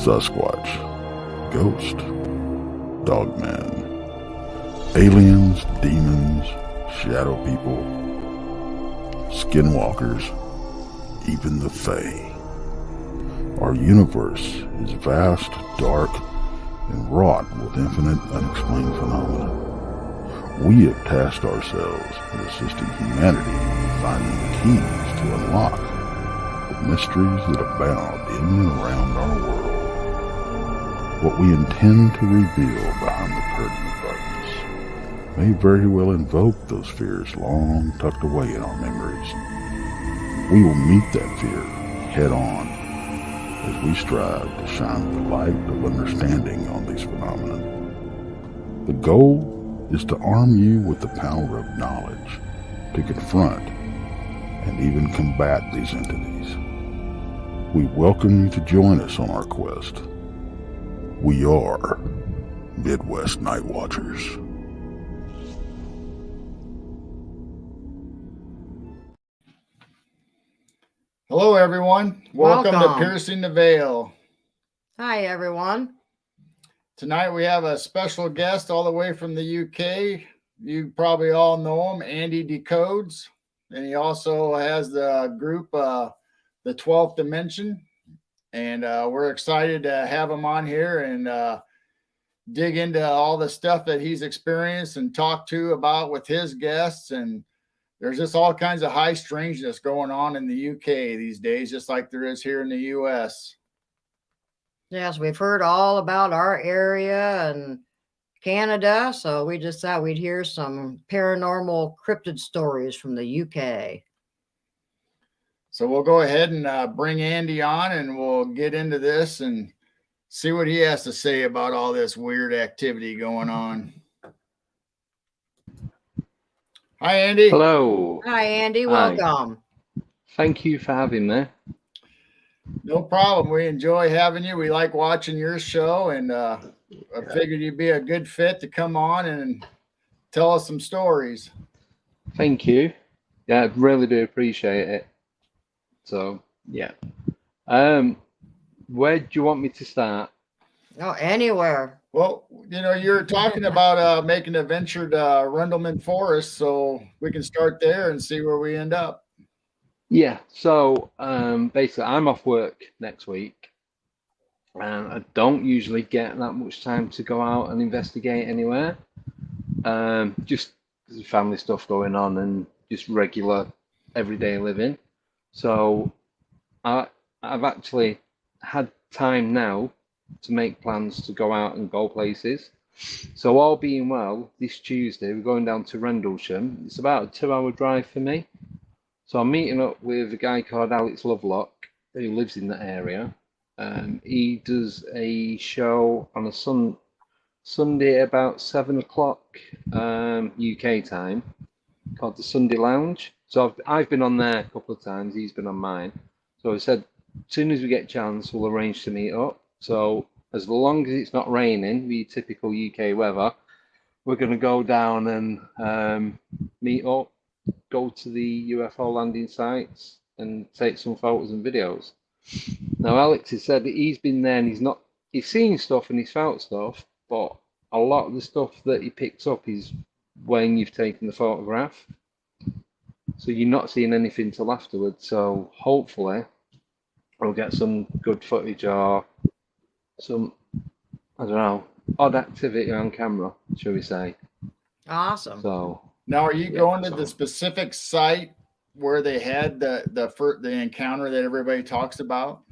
Sasquatch, Ghost, Dogman, aliens, demons, shadow people, skinwalkers, even the Fae. Our universe is vast, dark, and wrought with infinite unexplained phenomena. We have tasked ourselves with assisting humanity in finding the keys to unlock the mysteries that abound in and around our world. What we intend to reveal behind the curtain of darkness may very well invoke those fears long tucked away in our memories. We will meet that fear head on as we strive to shine the light of understanding on these phenomena. The goal is to arm you with the power of knowledge to confront and even combat these entities. We welcome you to join us on our quest. We are Midwest Night Watchers. Hello, everyone. Welcome to Piercing the Veil. Hi, everyone. Tonight we have a special guest all the way from the UK. You probably all know him, Andy Decodes. And he also has the group, the 12th Dimension. And we're excited to have him on here and dig into all the stuff that he's experienced and talked to about with his guests. And there's just all kinds of high strangeness going on in the UK these days, just like there is here in the US. Yes, we've heard all about our area and Canada, so we just thought we'd hear some paranormal cryptid stories from the UK. So we'll go ahead and bring Andy on and we'll get into this and see what he has to say about all this weird activity going on. Hi, Andy. Hello. Hi, Andy. Hi. Welcome. Thank you for having me. No problem. We enjoy having you. We like watching your show, and I figured you'd be a good fit to come on and tell us some stories. Thank you. Yeah, I really do appreciate it. So, yeah. Where do you want me to start? Oh, anywhere. Well, you know, you're talking about making a venture to Rendlesham Forest, so we can start there and see where we end up. Yeah, so basically, I'm off work next week, and I don't usually get that much time to go out and investigate anywhere. Just because of family stuff going on and just regular everyday living. So I've actually had time now to make plans to go out and go places. So all being well, this Tuesday we're going down to Rendlesham. It's about a 2-hour drive for me. So I'm meeting up with a guy called Alex Lovelock who lives in that area. He does a show on a Sunday about 7 o'clock UK time called the Sunday Lounge. So I've been on there a couple of times. He's been on mine. So I said, as soon as we get a chance, we'll arrange to meet up. So as long as it's not raining, the typical UK weather, we're going to go down and meet up, go to the UFO landing sites and take some photos and videos. Now, Alex has said that he's been there and he's seen stuff and he's felt stuff, but a lot of the stuff that he picks up is when you've taken the photograph. So you're not seeing anything till afterwards. So hopefully I'll get some good footage or some, I don't know, odd activity on camera, shall we say. Awesome. So now, are you going to the specific site where they had the encounter that everybody talks about?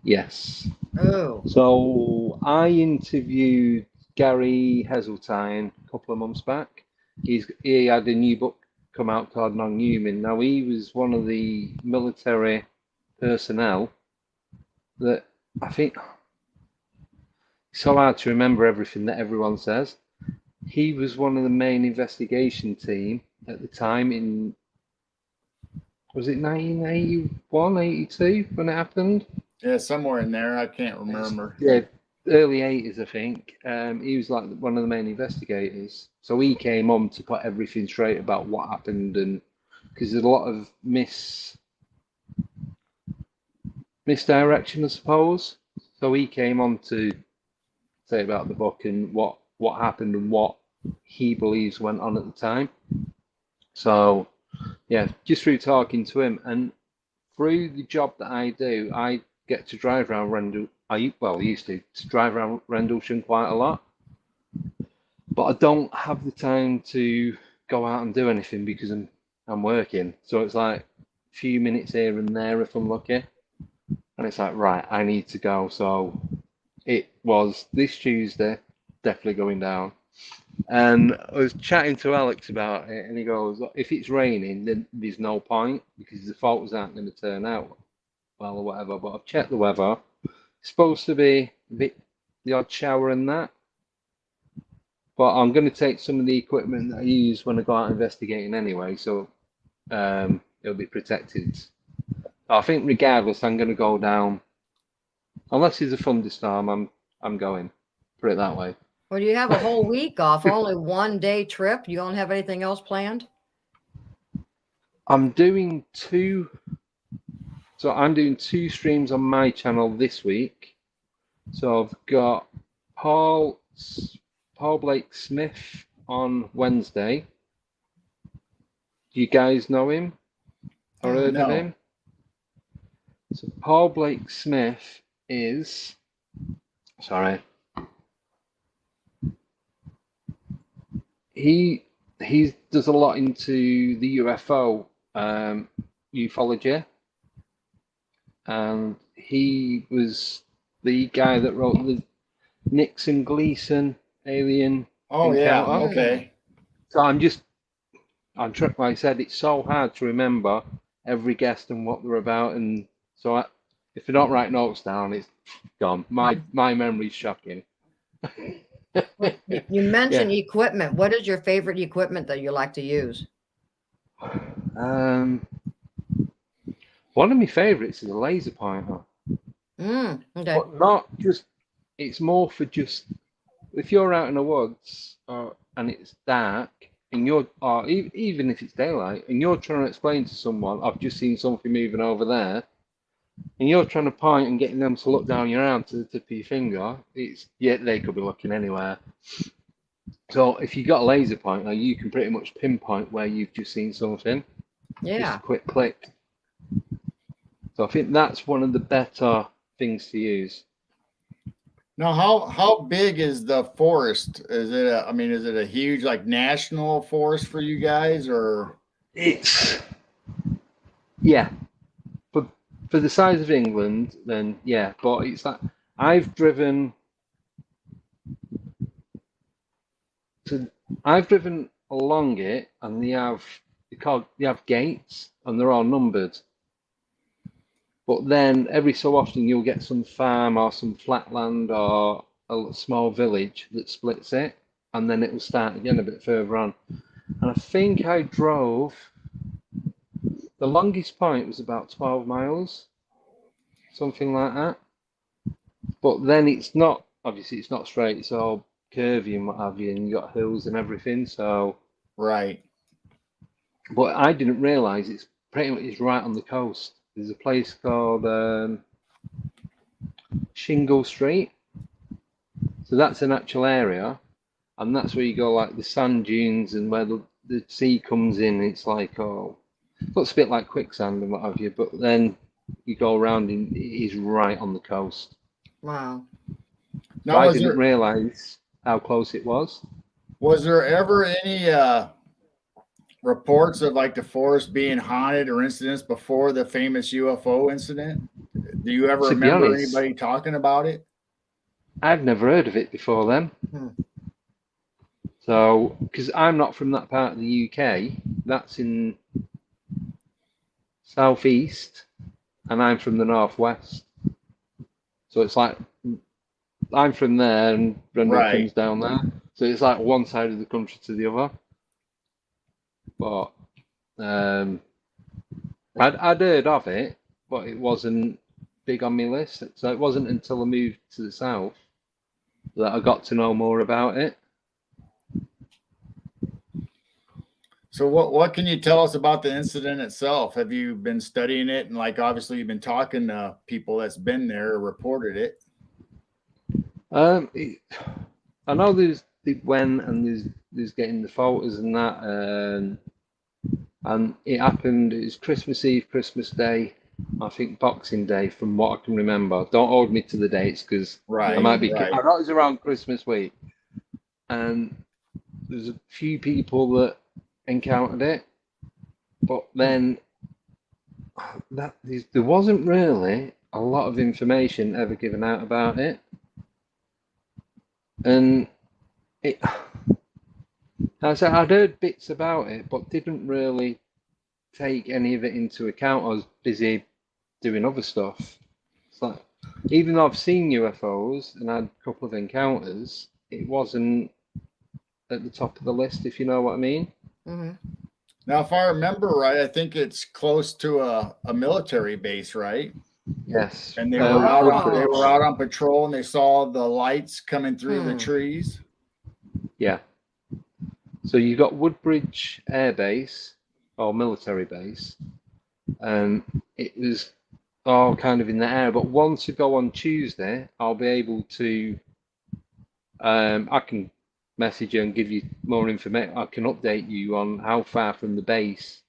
Yes. Oh. So I interviewed Gary Heseltine a couple of months back. He had a new book come out called Non-Human. Now he was one of the military personnel that I think it's so hard to remember everything that everyone says. He was one of the main investigation team at the time in, was it 1981, 82 when it happened? Yeah, somewhere in there. I can't remember. Yeah, early 80s, I think. He was like one of the main investigators. So he came on to put everything straight about what happened, and because there's a lot of misdirection, I suppose. So he came on to say about the book and what happened and what he believes went on at the time. So yeah, just through talking to him and through the job that I do, I get to drive around Rendell. I used to drive around Rendlesham quite a lot, but I don't have the time to go out and do anything because I'm working. So it's like a few minutes here and there if I'm lucky, and it's like, right, I need to go. So it was this Tuesday, definitely going down. And I was chatting to Alex about it, and he goes, if it's raining, then there's no point because the photos aren't going to turn out well or whatever. But I've checked the weather. It's supposed to be the odd shower and that. But I'm going to take some of the equipment that I use when I go out investigating anyway, so it'll be protected. I think regardless, I'm going to go down. Unless there's a thunderstorm, I'm going. Put it that way. Well, you have a whole week off, only 1 day trip. You don't have anything else planned? I'm doing two streams on my channel this week. So I've got Paul Blake Smith on Wednesday. Do you guys know him or heard of him? So Paul Blake Smith is, sorry, he does a lot into the UFO ufology, and he was the guy that wrote the Nixon Gleason alien encounter. Yeah, okay. So I'm trying, like I said, it's so hard to remember every guest and what they're about, and so if I don't write notes down, it's gone. My memory's shocking. You mentioned equipment. What is your favorite equipment that you like to use? One of my favorites is a laser pointer. Okay. But not just, it's more for just, if you're out in the woods and it's dark, and even if it's daylight, and you're trying to explain to someone, I've just seen something moving over there, and you're trying to point and getting them to look down your arm to the tip of your finger, they could be looking anywhere. So if you got a laser pointer, you can pretty much pinpoint where you've just seen something. Yeah. Just a quick click. So I think that's one of the better things to use. Now, how big is the forest? Is it a huge like national forest for you guys, or? For the size of England, then yeah, but it's like I've driven along it, and they have gates, and they're all numbered. But then every so often you'll get some farm or some flat land or a small village that splits it, and then it will start again a bit further on. And I think I drove, the longest point was about 12 miles, something like that. But then it's not straight, it's all curvy and what have you, and you got hills and everything, so. Right. But I didn't realise it's pretty much right on the coast. There's a place called Shingle Street. So that's an actual area, and that's where you go, like the sand dunes and where the sea comes in. It's like, looks a bit like quicksand and what have you, but then you go around and it is right on the coast. Wow. Now, I didn't realise how close it was. Was there ever any reports of like the forest being haunted or incidents before the famous UFO incident? Do you ever remember anybody talking about it? I've never heard of it before then. So, because I'm not from that part of the UK, that's in southeast, and I'm from the northwest. So it's like I'm from there, and Brenda comes down there. So it's like one side of the country to the other. But I'd heard of it, but it wasn't big on my list. So it wasn't until I moved to the south that I got to know more about it. So what can you tell us about the incident itself? Have you been studying it, and like obviously you've been talking to people that's been there or reported it? I know there's the when and there's getting the photos and that, and it happened. It was Christmas Eve, Christmas Day, I think Boxing Day, from what I can remember. Don't hold me to the dates because I Right, might be. right. I know it was around Christmas week, and there's a few people that encountered it, but then there wasn't really a lot of information ever given out about it, and it. I'd heard bits about it, but didn't really take any of it into account. I was busy doing other stuff. It's like, even though I've seen UFOs and had a couple of encounters, it wasn't at the top of the list, if you know what I mean. Mm-hmm. Now, if I remember right, I think it's close to a military base, right? Yes. And they were out on Woodbridge. on patrol, and they saw the lights coming through the trees. Yeah. So you got Woodbridge Air Base or military base, and it was all kind of in the air. But once you go on Tuesday, I'll be able to. I can message you and give you more information. I can update you on how far from the base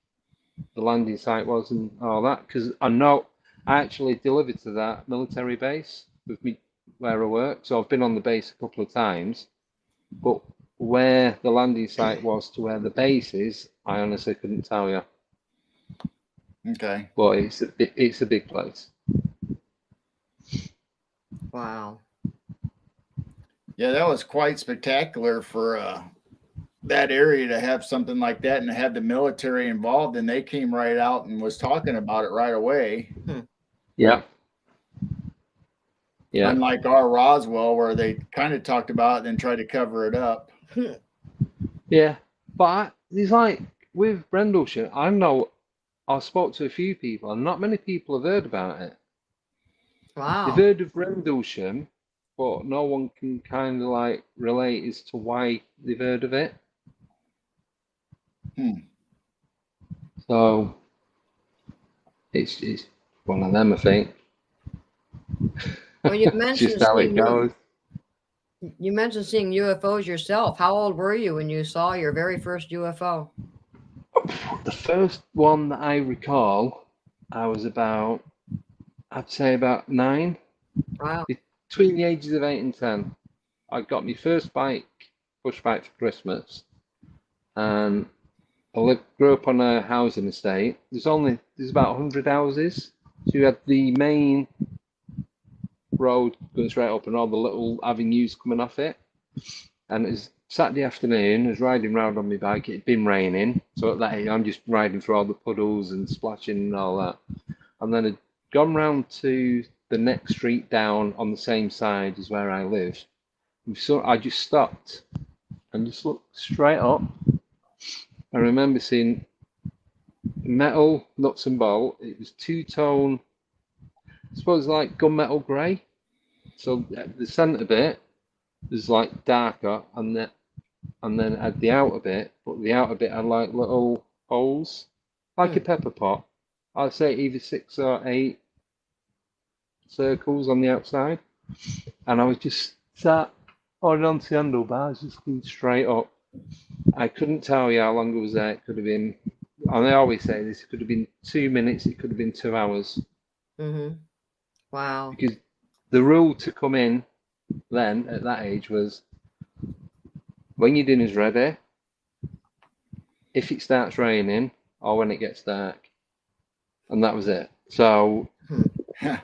the landing site was and all that, because I know I actually delivered to that military base with me where I work. So I've been on the base a couple of times, but where the landing site was to where the base is, I honestly couldn't tell you. Okay. But it's a big place. Wow. Yeah, that was quite spectacular for that area to have something like that and to have the military involved. And they came right out and was talking about it right away. Yeah. Yeah. Unlike our Roswell, where they kind of talked about it and then tried to cover it up. Yeah. But it's like with Rendlesham, I spoke to a few people and not many people have heard about it. Wow. They've heard of Rendlesham, but no one can kind of like relate as to why they've heard of it. So it's one of them, I think. Well, you mentioned Just how it seeing goes. You mentioned seeing UFOs yourself. How old were you when you saw your very first UFO? The first one that I recall, I was I'd say about 9. Wow. Between the ages of 8 and 10. I got my first push bike for Christmas. And I grew up on a housing estate. There's about 100 houses. So you had the main road going straight up and all the little avenues coming off it. And it was Saturday afternoon. I was riding around on my bike. It had been raining. So at that age, I'm just riding through all the puddles and splashing and all that. And then I'd gone round to the next street down on the same side as where I lived. So I just stopped and just looked straight up. I remember seeing metal nuts and bolt. It was two-tone, I suppose like gunmetal grey. So the centre bit was like darker, and then had the outer bit, but the outer bit had like little holes, like a pepper pot. I'd say either 6 or 8 circles on the outside, and I was just sat holding on to the handlebars, just looking straight up. I couldn't tell you how long I was there. It could have been, and I always say this, it could have been 2 minutes, it could have been 2 hours. Mm-hmm. Wow. Because the rule to come in then, at that age, was when your dinner's ready, if it starts raining, or when it gets dark. And that was it. So, my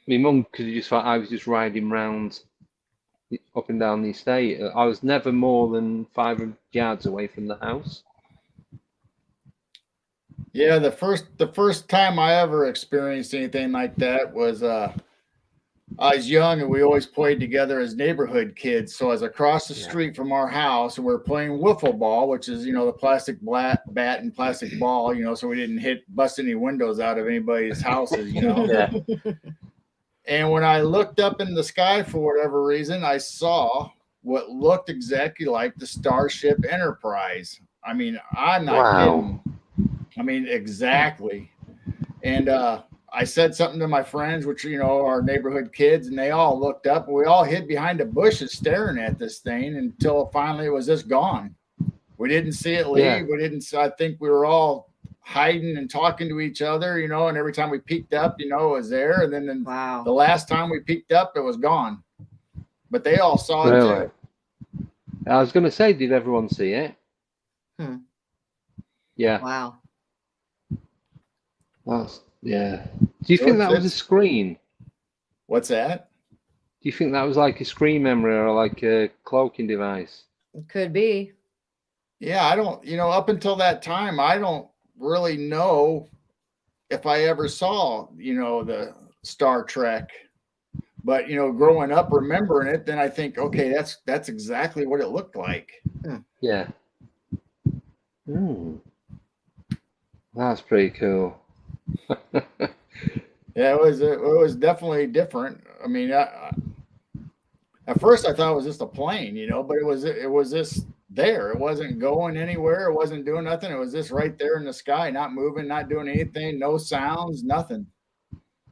mum could have just thought I was just riding round up and down the estate. I was never more than 500 yards away from the house. Yeah, the first time I ever experienced anything like that was I was young and we always played together as neighborhood kids. So I was across the street from our house and we were playing wiffle ball, which is, the plastic bat and plastic ball, so we didn't bust any windows out of anybody's houses, Yeah. And when I looked up in the sky for whatever reason, I saw what looked exactly like the Starship Enterprise. I mean, I'm not Wow. kidding. I mean, exactly. And I said something to my friends, which, you know, our neighborhood kids, and they all looked up. And we all hid behind the bushes staring at this thing until finally it was just gone. We didn't see it leave. Yeah. We didn't. I think we were all hiding and talking to each other, you know, and every time we peeked up, you know, it was there. And then Wow. the last time we peeked up, it was gone. But they all saw it Really? too. I was going to say, did everyone see it? Hmm. Yeah. Wow. Yeah. Do you So think that was a it's- screen? What's that? Do you think that was like a screen memory or like a cloaking device? It could be. Yeah, I don't, you know, up until that time, I don't really know if I ever saw, you know, the Star Trek. But, you know, growing up remembering it, then I think, okay, that's exactly what it looked like. Yeah. Hmm. That's pretty cool. Yeah, it was definitely different. I mean, at first I thought it was just a plane, you know, but it was just there. It wasn't going anywhere. It wasn't doing nothing. It was just right there in the sky, not moving, not doing anything, no sounds, nothing.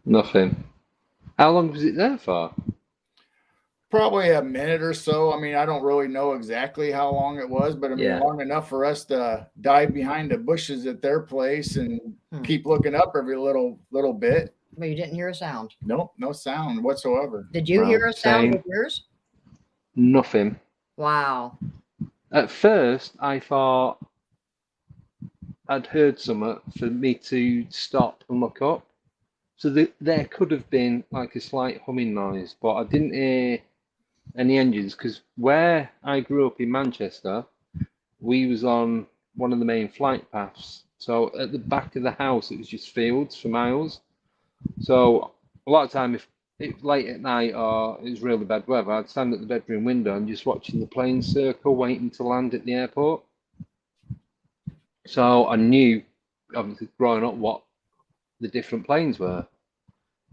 Nothing. How long was it there for? Probably a minute or so. I mean, I don't really know exactly how long it was, but I mean, Yeah. long enough for us to dive behind the bushes at their place and Hmm. keep looking up every little bit. But you didn't hear a sound. Nope, no sound whatsoever. Did you Well, hear a sound same. with yours? Nothing. Wow. At first, I thought I'd heard something for me to stop and look up. So there could have been like a slight humming noise, but I didn't hear any engines because where I grew up in Manchester, we was on one of the main flight paths. So at the back of the house, it was just fields for miles. So a lot of time, if it's late at night or it was really bad weather, I'd stand at the bedroom window and just watching the planes circle, waiting to land at the airport. So I knew, obviously, growing up, what the different planes were.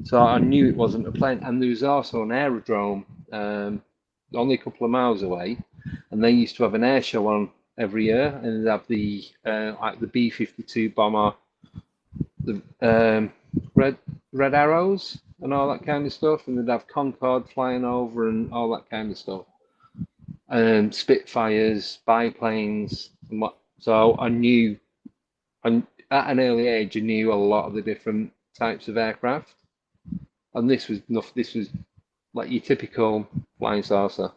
So I knew it wasn't a plane. And there was also an aerodrome only a couple of miles away, and they used to have an air show on every year, and they'd have the like the B-52 bomber, the red arrows, and all that kind of stuff, and they'd have Concorde flying over and all that kind of stuff, and Spitfires, biplanes, and what. So I knew, and at an early age, I knew a lot of the different types of aircraft, and this was like your typical flying saucer.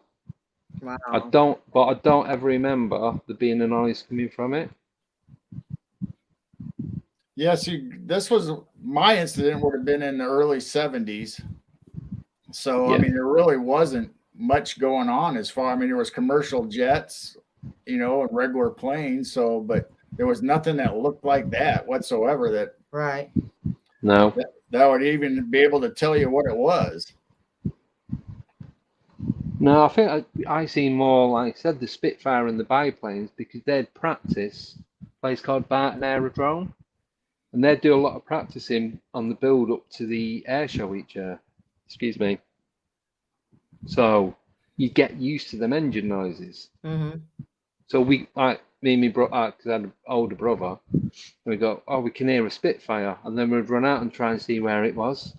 Wow. I don't ever remember there being a noise coming from it. Yes, this was my incident would have been in the early 70s. So, Yeah. I mean, there really wasn't much going on as far. I mean, there was commercial jets, you know, and regular planes. So, but there was nothing that looked like that whatsoever Right. No. that would even be able to tell you what it was. No, I think I see more, like I said, the Spitfire and the biplanes because they'd practice a place called Barton Aerodrome, and they'd do a lot of practicing on the build up to the air show each year. Excuse me. So you get used to them engine noises. Mm-hmm. So me and my brother, because I had an older brother, and we go, oh, we can hear a Spitfire, and then we'd run out and try and see where it was.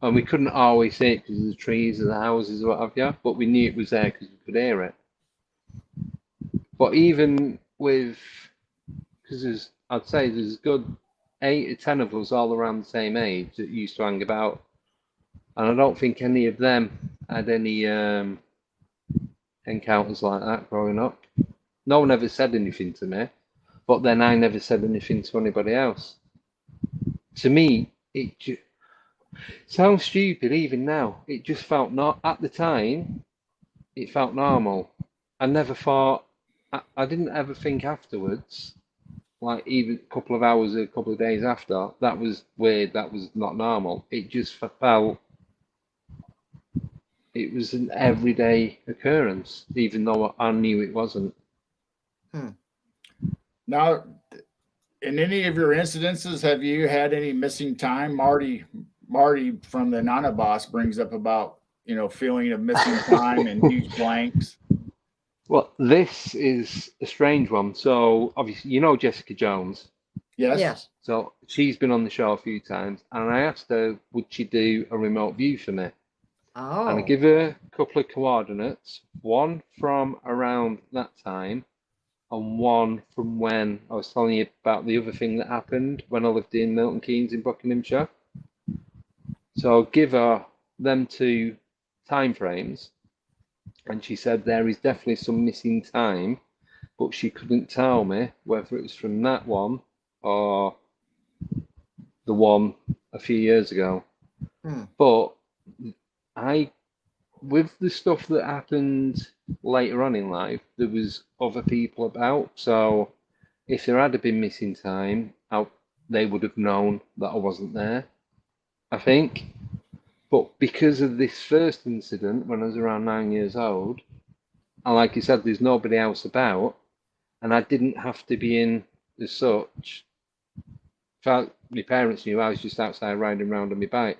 And we couldn't always see it because of the trees and the houses or what have you, but we knew it was there because we could hear it. But even with, because I'd say there's a good 8 or 10 of us all around the same age that used to hang about, and I don't think any of them had any encounters like that growing up. No one ever said anything to me, but then I never said anything to anybody else. To me, it sounds stupid even now. It just felt not at the time. It felt normal. I never thought. I didn't ever think afterwards, like even a couple of hours, a couple of days after, that was weird. That was not normal. It just felt. It was an everyday occurrence, even though I knew it wasn't. Now, in any of your incidences, have you had any missing time? Marty from the Nana Boss brings up about, you know, feeling of missing time and huge blanks. Well, this is a strange one. So obviously, you know Jessica Jones. Yes. Yes. So she's been on the show a few times, and I asked her, would she do a remote view for me? And I Oh. give her a couple of coordinates, one from around that time, and one from when I was telling you about the other thing that happened when I lived in Milton Keynes in Buckinghamshire. So I'll give her them two time frames, and she said there is definitely some missing time, but she couldn't tell me whether it was from that one or the one a few years ago. Hmm. But with the stuff that happened later on in life, there was other people about. So if there had been missing time, they would have known that I wasn't there, I think. But because of this first incident when I was around 9 years old, and like you said, there's nobody else about, and I didn't have to be in as such. In fact, my parents knew I was just outside riding around on my bike.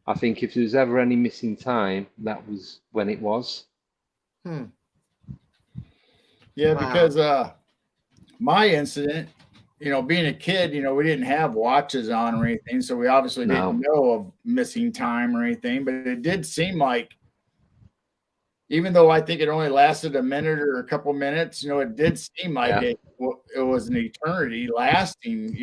I think if there was ever any missing time, that was when it was. Hmm. Yeah, Wow. because my incident, being a kid, we didn't have watches on or anything, so we obviously didn't know of missing time or anything. But it did seem like, even though I think it only lasted a minute or a couple minutes, it did seem like it was an eternity lasting,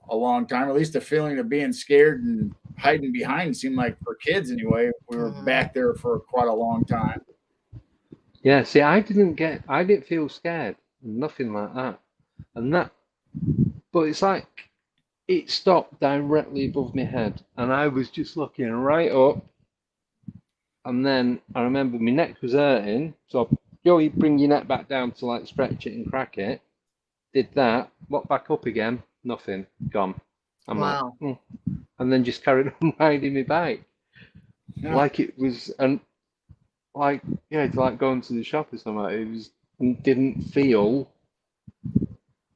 a long time. At least the feeling of being scared and hiding behind seemed like, for kids anyway, we were back there for quite a long time. Yeah, see, I didn't feel scared, nothing like that. But it's like it stopped directly above my head, and I was just looking right up. And then I remember my neck was hurting, so you bring your neck back down to like stretch it and crack it. Did that, looked back up again, nothing, gone. I'm Wow. like, and then just carried on riding my bike, like it was, and like it's like going to the shop or something. It was didn't feel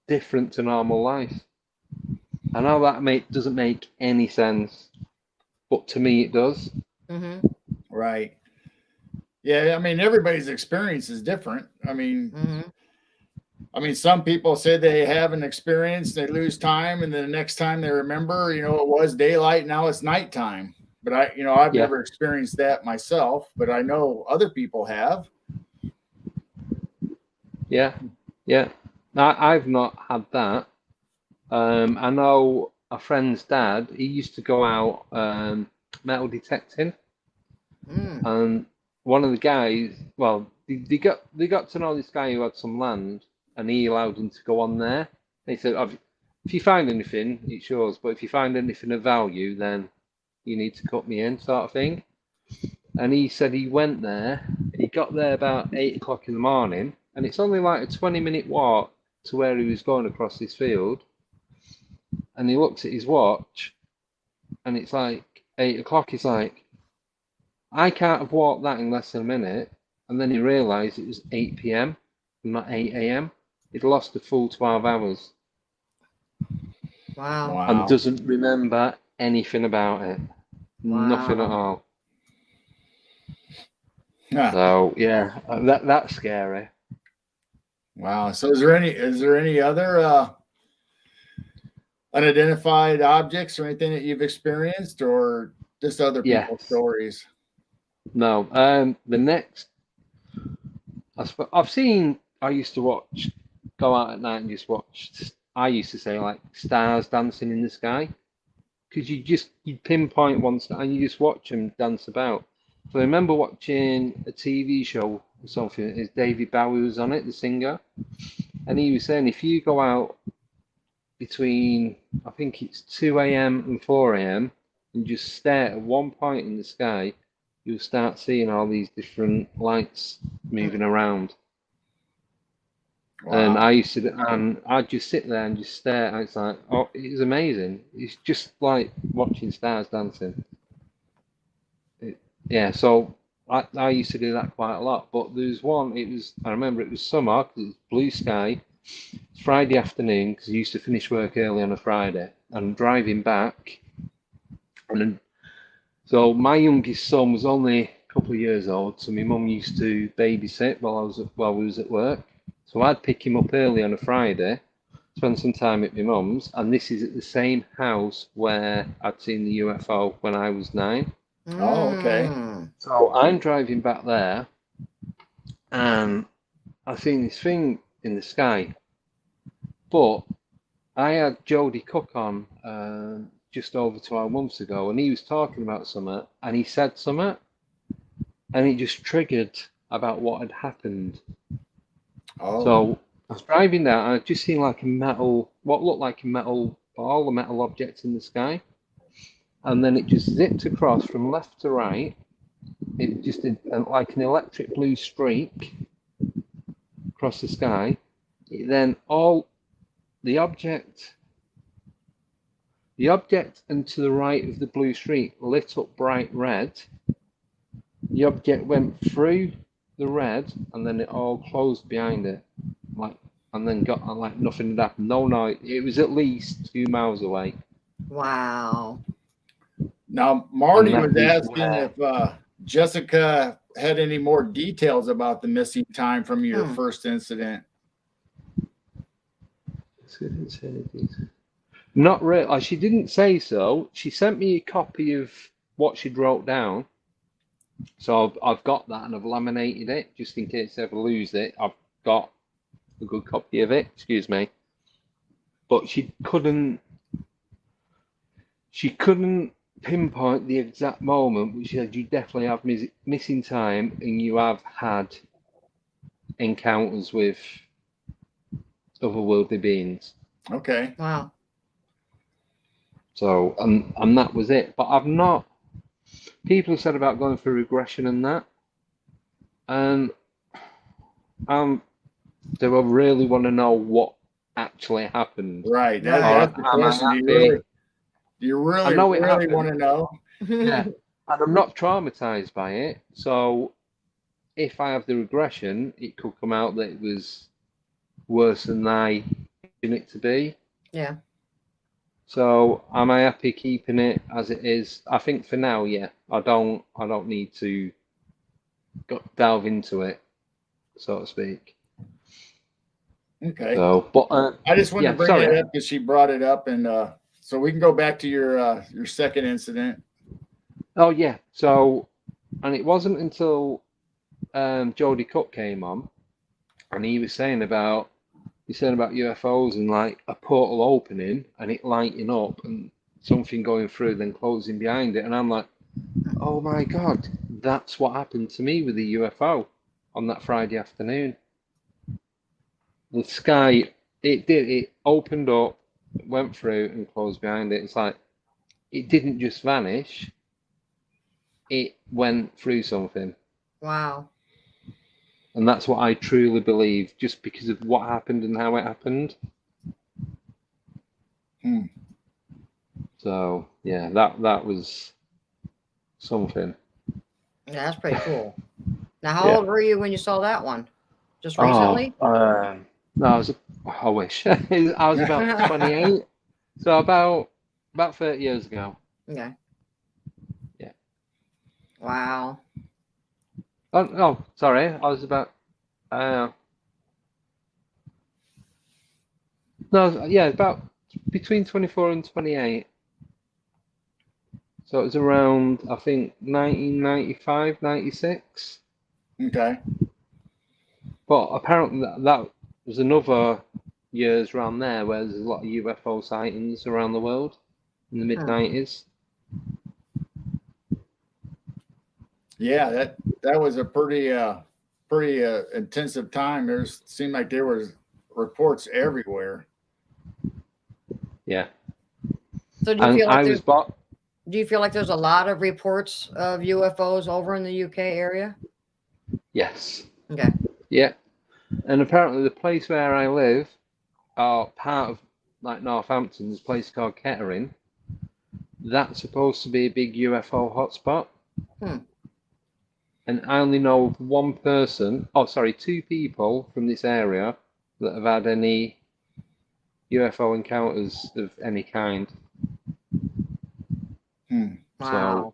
different to normal life. I know that doesn't make any sense, but to me it does. Mm-hmm. Right. Yeah, I mean, everybody's experience is different. I mean, some people say they have an experience, they lose time, and then the next time they remember, it was daylight, now it's nighttime. But I've never experienced that myself, but I know other people have. Yeah. I've not had that. I know a friend's dad. He used to go out metal detecting, and one of the guys. Well, they got to know this guy who had some land, and he allowed him to go on there. And he said, "If you find anything, it's yours. But if you find anything of value, then you need to cut me in," sort of thing. And he said he went there. He got there about 8 o'clock in the morning, and it's only like a 20-minute walk to where he was going across this field. And he looks at his watch, and it's like 8 o'clock. He's like, I can't have walked that in less than a minute. And then he realised it was 8 p.m., not 8 a.m. He'd lost a full 12 hours. Wow. And doesn't remember anything about it. Wow. Nothing at all. So yeah, that's scary. Wow. So is there any other unidentified objects or anything that you've experienced, or just other people's stories? No. The next, I've seen. I used to go out at night and just watch. I used to say like stars dancing in the sky, because you pinpoint one star and you just watch them dance about. So I remember watching a TV show or something. It's David Bowie was on it, the singer, and he was saying if you go out between, I think it's 2 a.m. and 4 a.m. and just stare at one point in the sky, you'll start seeing all these different lights moving around. Wow. And I'd just sit there and just stare. And it's like, oh, it was amazing. It's just like watching stars dancing. So I used to do that quite a lot. But there's one, I remember it was summer, because it was blue sky. Friday afternoon, because I used to finish work early on a Friday, and driving back. And so my youngest son was only couple of years old, so my mum used to babysit while we was at work. So I'd pick him up early on a Friday, spend some time at my mum's, and this is at the same house where I'd seen the UFO when I was 9. Oh, okay. So I'm driving back there, and I seen this thing in the sky, but I had Jodie Cook on just over 12 months ago, and he was talking about something, and he said something, and it just triggered about what had happened. Oh, So I was driving down, and I'd just seen like what looked like a metal ball, a metal object in the sky, and then it just zipped across from left to right. It just did like an electric blue streak across the sky. It then the object and to the right of the blue streak lit up bright red. The object went through the red, and then it all closed behind it, and then got like nothing had happened. No, it was at least 2 miles away. Wow. now Marty And that was was asking where- if Jessica had any more details about the missing time from your first incident. Not really. She didn't say so. She sent me a copy of what she'd wrote down. So I've got that, and I've laminated it just in case I ever lose it. I've got a good copy of it. Excuse me. But she couldn't pinpoint the exact moment, but she said you definitely have missing time, and you have had encounters with otherworldly beings. Okay. Wow. So and that was it. But I've not. People have said about going through regression and that, and do I really want to know what actually happened? Right. Right. That's the question. Do you really I know it really happened. want to know? Yeah, and I'm not traumatized by it. So if I have the regression, it could come out that it was worse than I imagined it to be. Yeah. So am I happy keeping it as it is? I think for now, yeah. I don't need to delve into it, so to speak. Okay. So, but I just wanted yeah, to bring sorry. it up because she brought it up, and so we can go back to your second incident. Oh yeah. So, and it wasn't until Jodie Cook came on, and he was saying about UFOs and like a portal opening and it lighting up and something going through then closing behind it, and I'm like, oh my god, that's what happened to me with the UFO on that Friday afternoon. The sky, it opened up, went through and closed behind it. It's like it didn't just vanish, it went through something. Wow. And that's what I truly believe, just because of what happened and how it happened. So yeah, that was something. Yeah, that's pretty cool. Now, how old were you when you saw that one? Just recently? No, I wish I was about 28, so about 30 years ago. Okay. Yeah. Wow. Oh, sorry, I was about. No, yeah, about between 24 and 28. So it was around, I think, 1995, 96. Okay. But apparently that was another years around there where there's a lot of UFO sightings around the world in the mid-90s. Yeah, that was a pretty intensive time. Seemed like there was reports everywhere. Yeah. So do you feel like there's a lot of reports of UFOs over in the UK area? Yes. Okay. Yeah. And apparently the place where I live, part of like Northampton, there's a place called Kettering. That's supposed to be a big UFO hotspot. And I only know of two people from this area that have had any UFO encounters of any kind. Wow. So,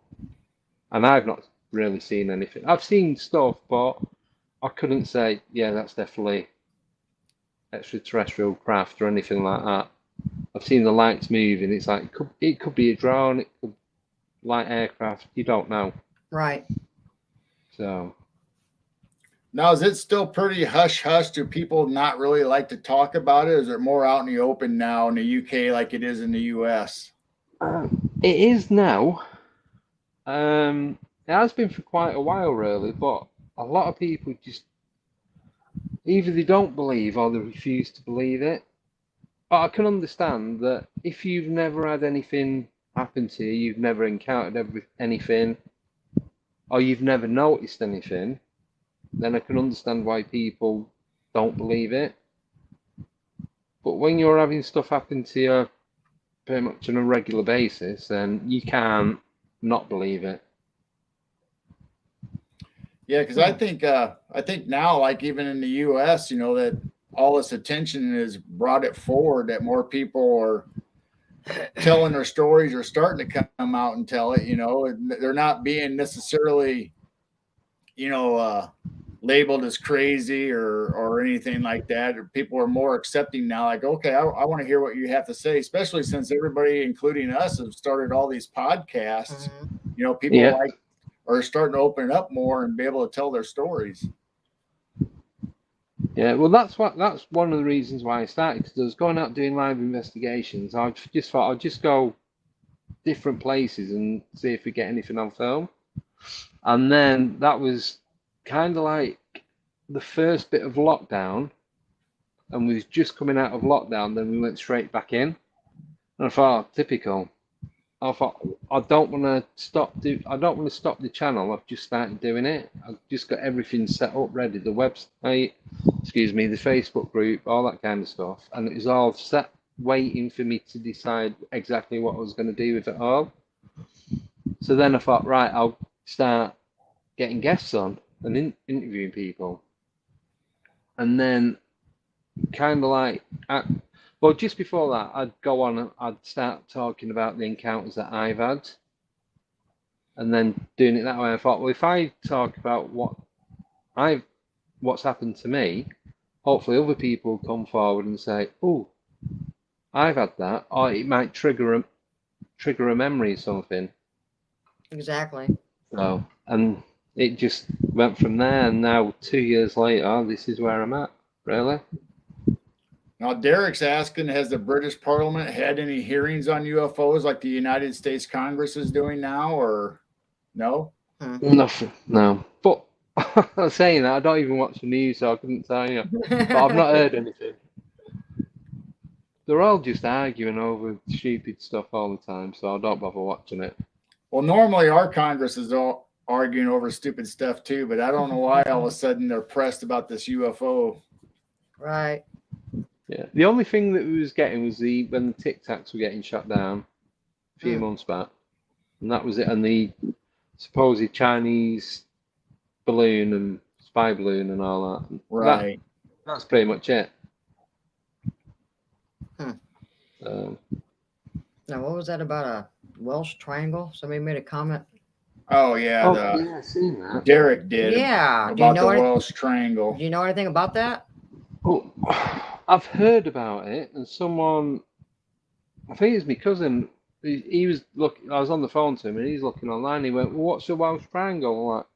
and I've not really seen anything. I've seen stuff, but I couldn't say, yeah, that's definitely extraterrestrial craft or anything like that. I've seen the lights moving. It's like it could be a drone, it could light aircraft. You don't know. Right. So Now, is it still pretty hush hush? Do people not really like to talk about it? Or is it more out in the open now in the UK like it is in the US? it is now. It has been for quite a while, really, but a lot of people just either they don't believe or they refuse to believe it. But I can understand that if you've never had anything happen to you, you've never encountered anything, or you've never noticed anything, then I can understand why people don't believe it. But when you're having stuff happen to you pretty much on a regular basis, then you can't not believe it. Yeah, because I think now, like even in the US, that all this attention has brought it forward that more people are telling their stories or starting to come out and tell it. They're not being necessarily, labeled as crazy or anything like that. People are more accepting now. Like, okay, I want to hear what you have to say, especially since everybody, including us, have started all these podcasts. People Yeah. like are starting to open it up more and be able to tell their stories. Yeah, well, that's one of the reasons why I started, because I was going out doing live investigations. I just thought I'd just go different places and see if we get anything on film. And then that was kind of like the first bit of lockdown, and we was just coming out of lockdown. Then we went straight back in, and I thought, oh, typical. I thought I don't want to stop the channel. I've just started doing it. I've just got everything set up, ready. The website, excuse me, the Facebook group, all that kind of stuff, and it was all set, waiting for me to decide exactly what I was going to do with it all. So then I thought, right, I'll start getting guests on and interviewing people, and then kind of like. Well, just before that, I'd go on and I'd start talking about the encounters that I've had, and then doing it that way. I thought, well, if I talk about what's happened to me, hopefully other people come forward and say, "Oh, I've had that," or it might trigger a memory of something. Exactly. So, and it just went from there. And now, 2 years later, this is where I'm at. Really. Now, Derek's asking, has the British Parliament had any hearings on UFOs like the United States Congress is doing now, or no? Nothing. No. But I'm saying that I don't even watch the news, so I couldn't tell you. But I've not heard anything. They're all just arguing over stupid stuff all the time, so I don't bother watching it. Well, normally our Congress is all arguing over stupid stuff too, but I don't know why all of a sudden they're pressed about this UFO. Right. Yeah. The only thing that we was getting was when the Tic Tacs were getting shut down a few months back, and that was it. And the supposed Chinese balloon and spy balloon and all that. Right. That's pretty much it. Now, what was that about a Welsh triangle? Somebody made a comment. Oh yeah, I've seen that. Derek did. Yeah. About the Welsh triangle. Do you know anything about that? Oh, I've heard about it, and someone, I think it's my cousin. He was looking. I was on the phone to him, and he's looking online. He went, "Well, what's the Welsh triangle?" I'm like,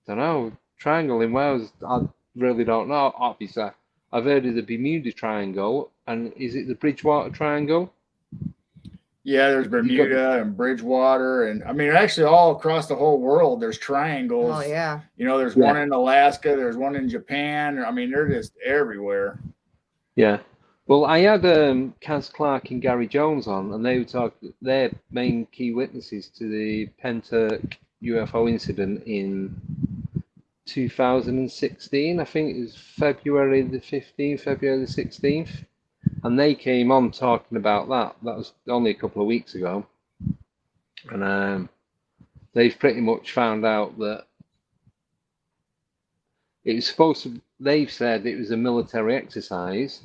"Don't know. Triangle in Wales. I really don't know." Obviously, I've heard of the Bermuda Triangle, and is it the Bridgewater Triangle? Yeah, there's Bermuda and Bridgewater, and I mean, actually, all across the whole world, there's triangles. Oh yeah. There's one in Alaska, there's one in Japan. I mean, they're just everywhere. Yeah. Well, I had Kaz Clark and Gary Jones on, and they were talking. They're main key witnesses to the Penturk UFO incident in 2016. I think it was February the 15th, February the 16th. And they came on talking about that. That was only a couple of weeks ago. And they've pretty much found out that it was supposed to, they've said it was a military exercise,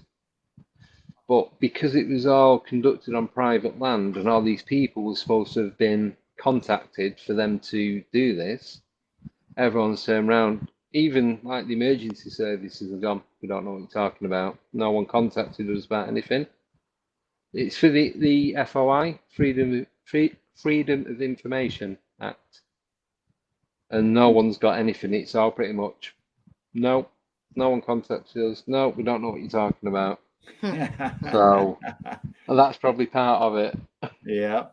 but because it was all conducted on private land and all these people were supposed to have been contacted for them to do this, everyone's turned around. Even like the emergency services have gone, we don't know what you're talking about. No one contacted us about anything. It's for the FOI, Freedom of Information Act. And no one's got anything. It's all pretty much, no one contacted us. No, we don't know what you're talking about. So that's probably part of it. Yeah.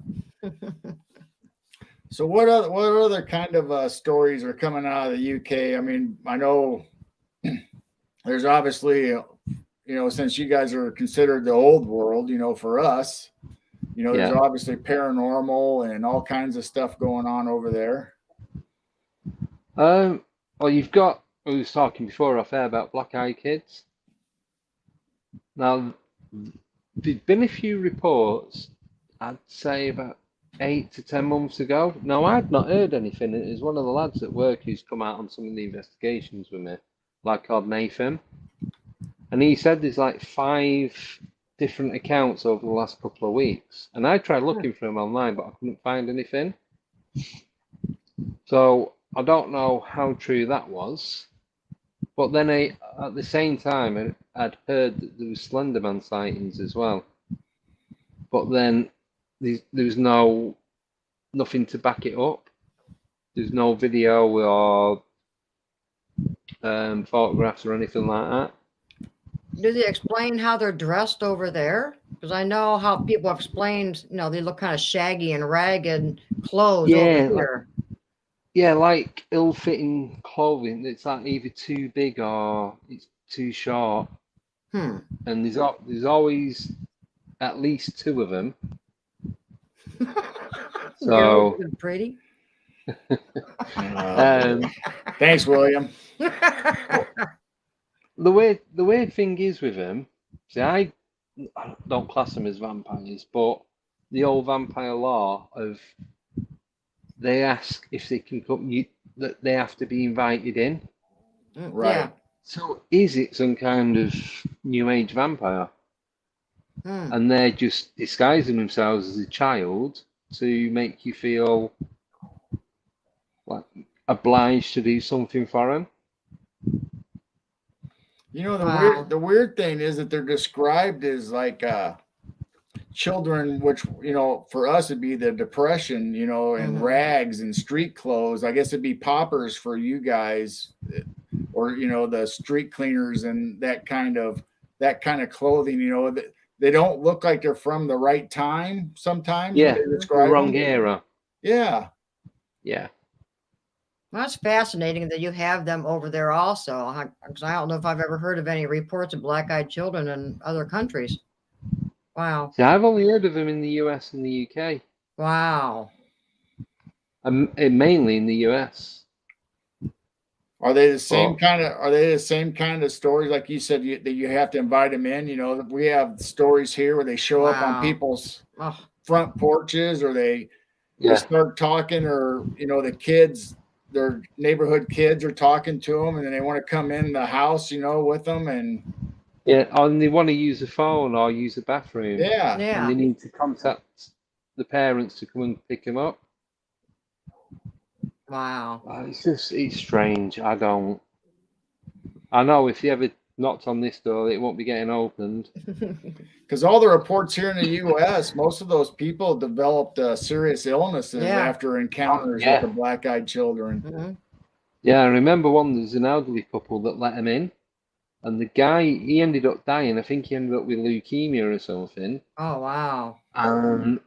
So what other kind of stories are coming out of the UK? I mean, I know there's obviously, since you guys are considered the old world, for us, there's Yeah. obviously paranormal and all kinds of stuff going on over there. Well, you've got, we was talking before off air about Black Eyed Kids. Now, there'd been a few reports, I'd say about 8 to 10 months ago. Now, I'd not heard anything. It was one of the lads at work who's come out on some of the investigations with me, a lad called Nathan. And he said there's like 5 different accounts over the last couple of weeks. And I tried looking for them online, but I couldn't find anything. So I don't know how true that was. But then at the same time, I'd heard that there was Slenderman sightings as well. But then there was nothing to back it up. There's no video or photographs or anything like that. Do they explain how they're dressed over there? Because I know how people have explained, they look kind of shaggy and ragged clothes over here. Like ill-fitting clothing. It's like either too big or it's too short. And there's always at least 2 of them. So pretty. Thanks, William. The weird thing is with them, see, I don't class them as vampires, but the old vampire law of they ask if they can come, that they have to be invited in. Right. Yeah. So is it some kind of new age vampire? And they're just disguising themselves as a child to make you feel like obliged to do something for them. The weird thing is that they're described as like children, which for us it'd be the depression, and rags and street clothes. I guess it'd be paupers for you guys, or the street cleaners and that kind of clothing. They don't look like they're from the right time sometimes. Yeah, the wrong era. Yeah. Yeah. Well, that's fascinating that you have them over there also, because I don't know if I've ever heard of any reports of black-eyed children in other countries. Wow. See, I've only heard of them in the US and the UK. Wow. Mainly in the US. Are they the same kind of stories, like you said, that you have to invite them in? We have stories here where they show up on people's front porches, or they start talking, or the kids, their neighborhood kids are talking to them, and then they want to come in the house, with them, and and they want to use a phone or use a bathroom. Yeah. And they need to contact the parents to come and pick them up. Wow. It's strange. I know if you ever knocked on this door, it won't be getting opened. Because all the reports here in the U.S., most of those people developed serious illnesses after encounters with the black-eyed children. Yeah, I remember there's an elderly couple that let him in, and the guy, he ended up dying. I think he ended up with leukemia or something. Oh, wow. And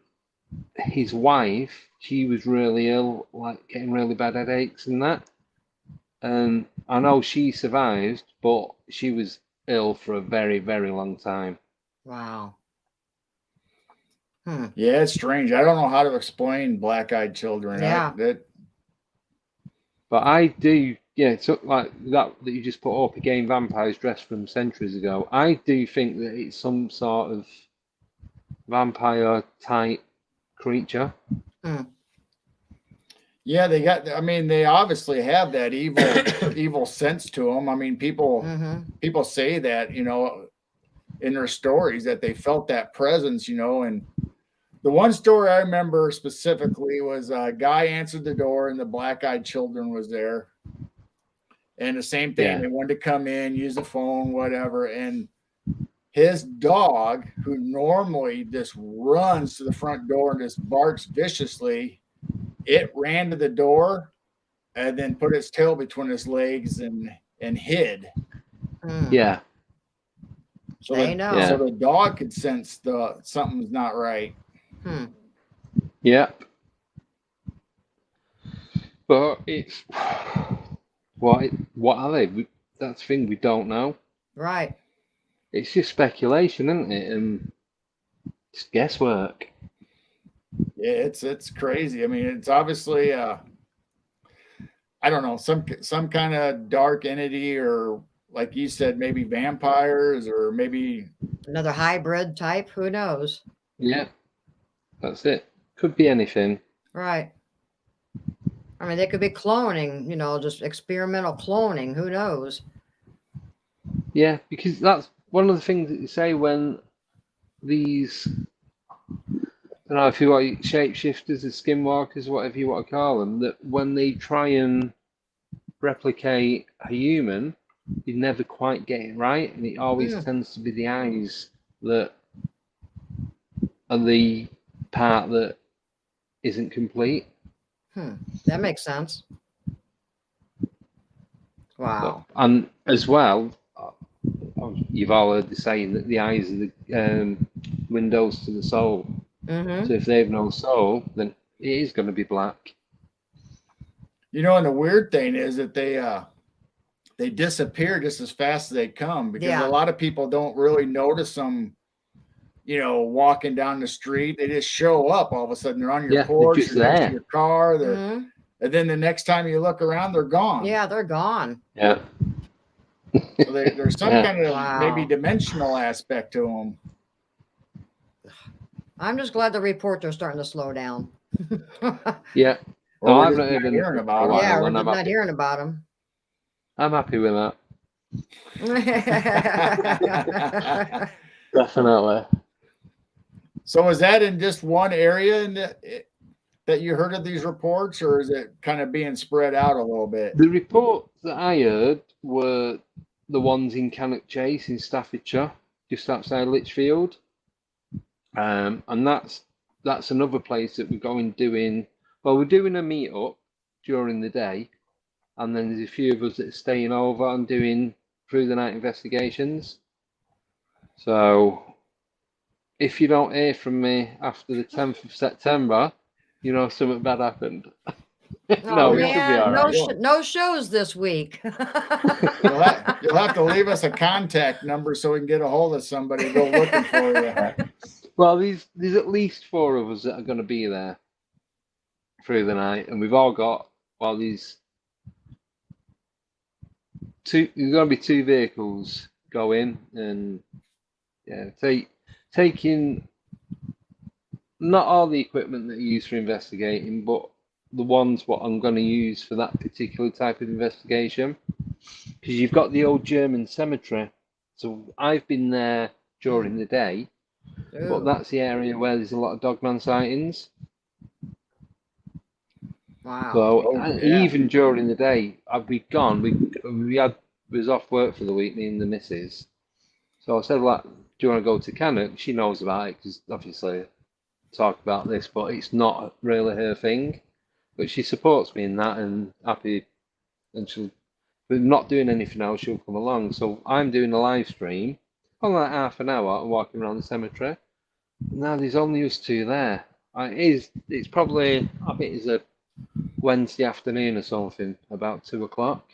his wife, she was really ill, like getting really bad headaches and that. And I know she survived, but she was ill for a very, very long time. Wow. Yeah, it's strange. I don't know how to explain black-eyed children. Yeah. But I do, so like that you just put up again, vampires dressed from centuries ago. I do think that it's some sort of vampire type creature. Yeah, they obviously have that evil sense to them. I mean, people say that, in their stories, that they felt that presence, and the one story I remember specifically was a guy answered the door and the black-eyed children was there. And the same thing, Yeah. they wanted to come in, use the phone, whatever. And his dog, who normally just runs to the front door and just barks viciously, it ran to the door and then put its tail between its legs and hid. Yeah. So They know. so the dog could sense something's not right. Yep. But it's what are they? That's the thing, we don't know. Right. It's just speculation, isn't it? And it's guesswork. Yeah, it's crazy. I mean, it's obviously I don't know, some kind of dark entity, or like you said, maybe vampires, or maybe Another hybrid type. Who knows? Yeah, that's it. Could be anything. Right. I mean, they could be cloning, just experimental cloning. Who knows? Yeah, because that's one of the things that you say when these, I don't know if you want shapeshifters or skinwalkers, whatever you want to call them, that when they try and replicate a human, you never quite get it right, and it always tends to be the eyes that are the part that isn't complete. That makes sense. Wow. So, and as well, you've all heard the saying that the eyes are the windows to the soul. So if they've no soul, then it is going to be black. And the weird thing is that they disappear just as fast as they come, because a lot of people don't really notice them, walking down the street. They just show up all of a sudden. They're on your porch, just or next there. to your car. And then the next time you look around, they're gone. Yeah, they're gone. Yeah. So there's some kind of maybe dimensional aspect to them. I'm just glad the reports are starting to slow down. Yeah. No, I'm not hearing about them. Yeah, we're not hearing about them. I'm happy with that. Definitely. So is that in just one area that you heard of these reports, or is it kind of being spread out a little bit? The reports that I heard were the ones in Cannock Chase in Staffordshire, just outside Lichfield. And that's another place that we're doing. Well, we're doing a meet-up during the day, and then there's a few of us that are staying over and doing through the night investigations. So if you don't hear from me after the 10th of September, something bad happened. No, we should be all right. No shows this week. You'll have to leave us a contact number so we can get a hold of somebody and go looking for you. Well, there's at least 4 of us that are going to be there through the night, and we've all got, there's going to be 2 vehicles going, and taking not all the equipment that you use for investigating, but the ones what I'm going to use for that particular type of investigation, because you've got the old German cemetery. So I've been there during the day, but that's the area where there's a lot of dogman sightings. Wow. So even during the day, we was off work for the week, me and the missus. So I said, do you want to go to Cannock? She knows about it, because obviously talk about this, but it's not really her thing. But she supports me in that, and happy, and we're not doing anything else, she'll come along. So I'm doing a live stream, only like half an hour, and walking around the cemetery. Now there's only us 2 there. It's probably, I think it's a Wednesday afternoon or something, about 2 o'clock.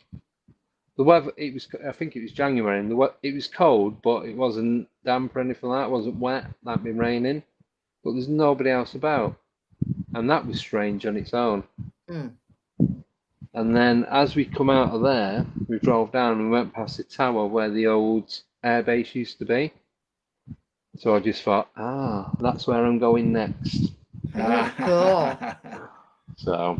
The weather, I think it was January, and it was cold, but it wasn't damp or anything like that. It wasn't wet, like been raining. But there's nobody else about. And that was strange on its own. And then as we come out of there, we drove down and we went past the tower where the old airbase used to be. So I just thought, that's where I'm going next. Cool. So.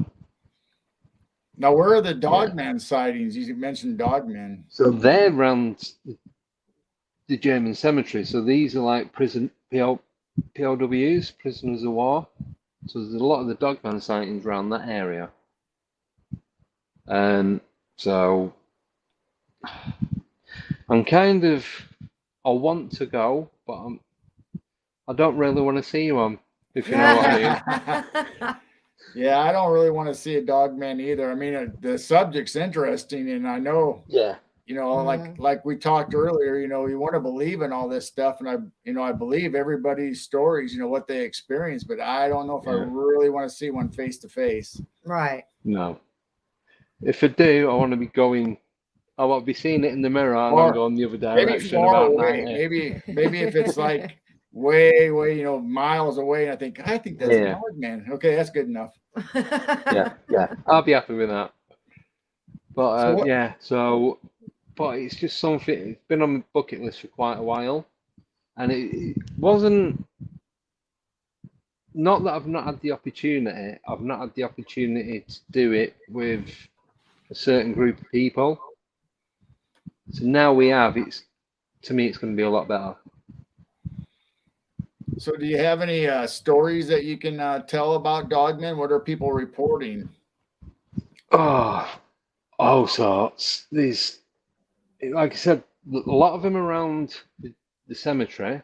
Now, where are the dogman sightings? You mentioned dogmen. So they're around the German cemetery. So these are like POWs, prisoners of war. So there's a lot of the dogman sightings around that area. So I'm kind of, I want to go, but I don't really want to see one, if you know what I mean. Yeah, I don't really want to see a dog man either. I mean, the subject's interesting, and I know, Yeah. you know, like we talked earlier, you know, you want to believe in all this stuff, and I believe everybody's stories, you know, what they experience, but I don't know if I Yeah. really want to see one face to face. Right. No. If I do, I want to be going. I want to be seeing it in the mirror, and I'm Or going the other maybe direction far about away. 90. Maybe if it's like way, way, you know, miles away, and I think that's a Yeah. dog man. Okay, that's good enough. Yeah. I'll be happy with that. But So what? yeah, but it's just something. It's been on my bucket list for quite a while, and it wasn't. Not that I've not had the opportunity. I've not had the opportunity to do it with a certain group of people. So now we have. To me, it's going to be a lot better. So do you have any stories that you can tell about dogmen? What are people reporting? Oh, all sorts. There's, like I said, a lot of them around the cemetery.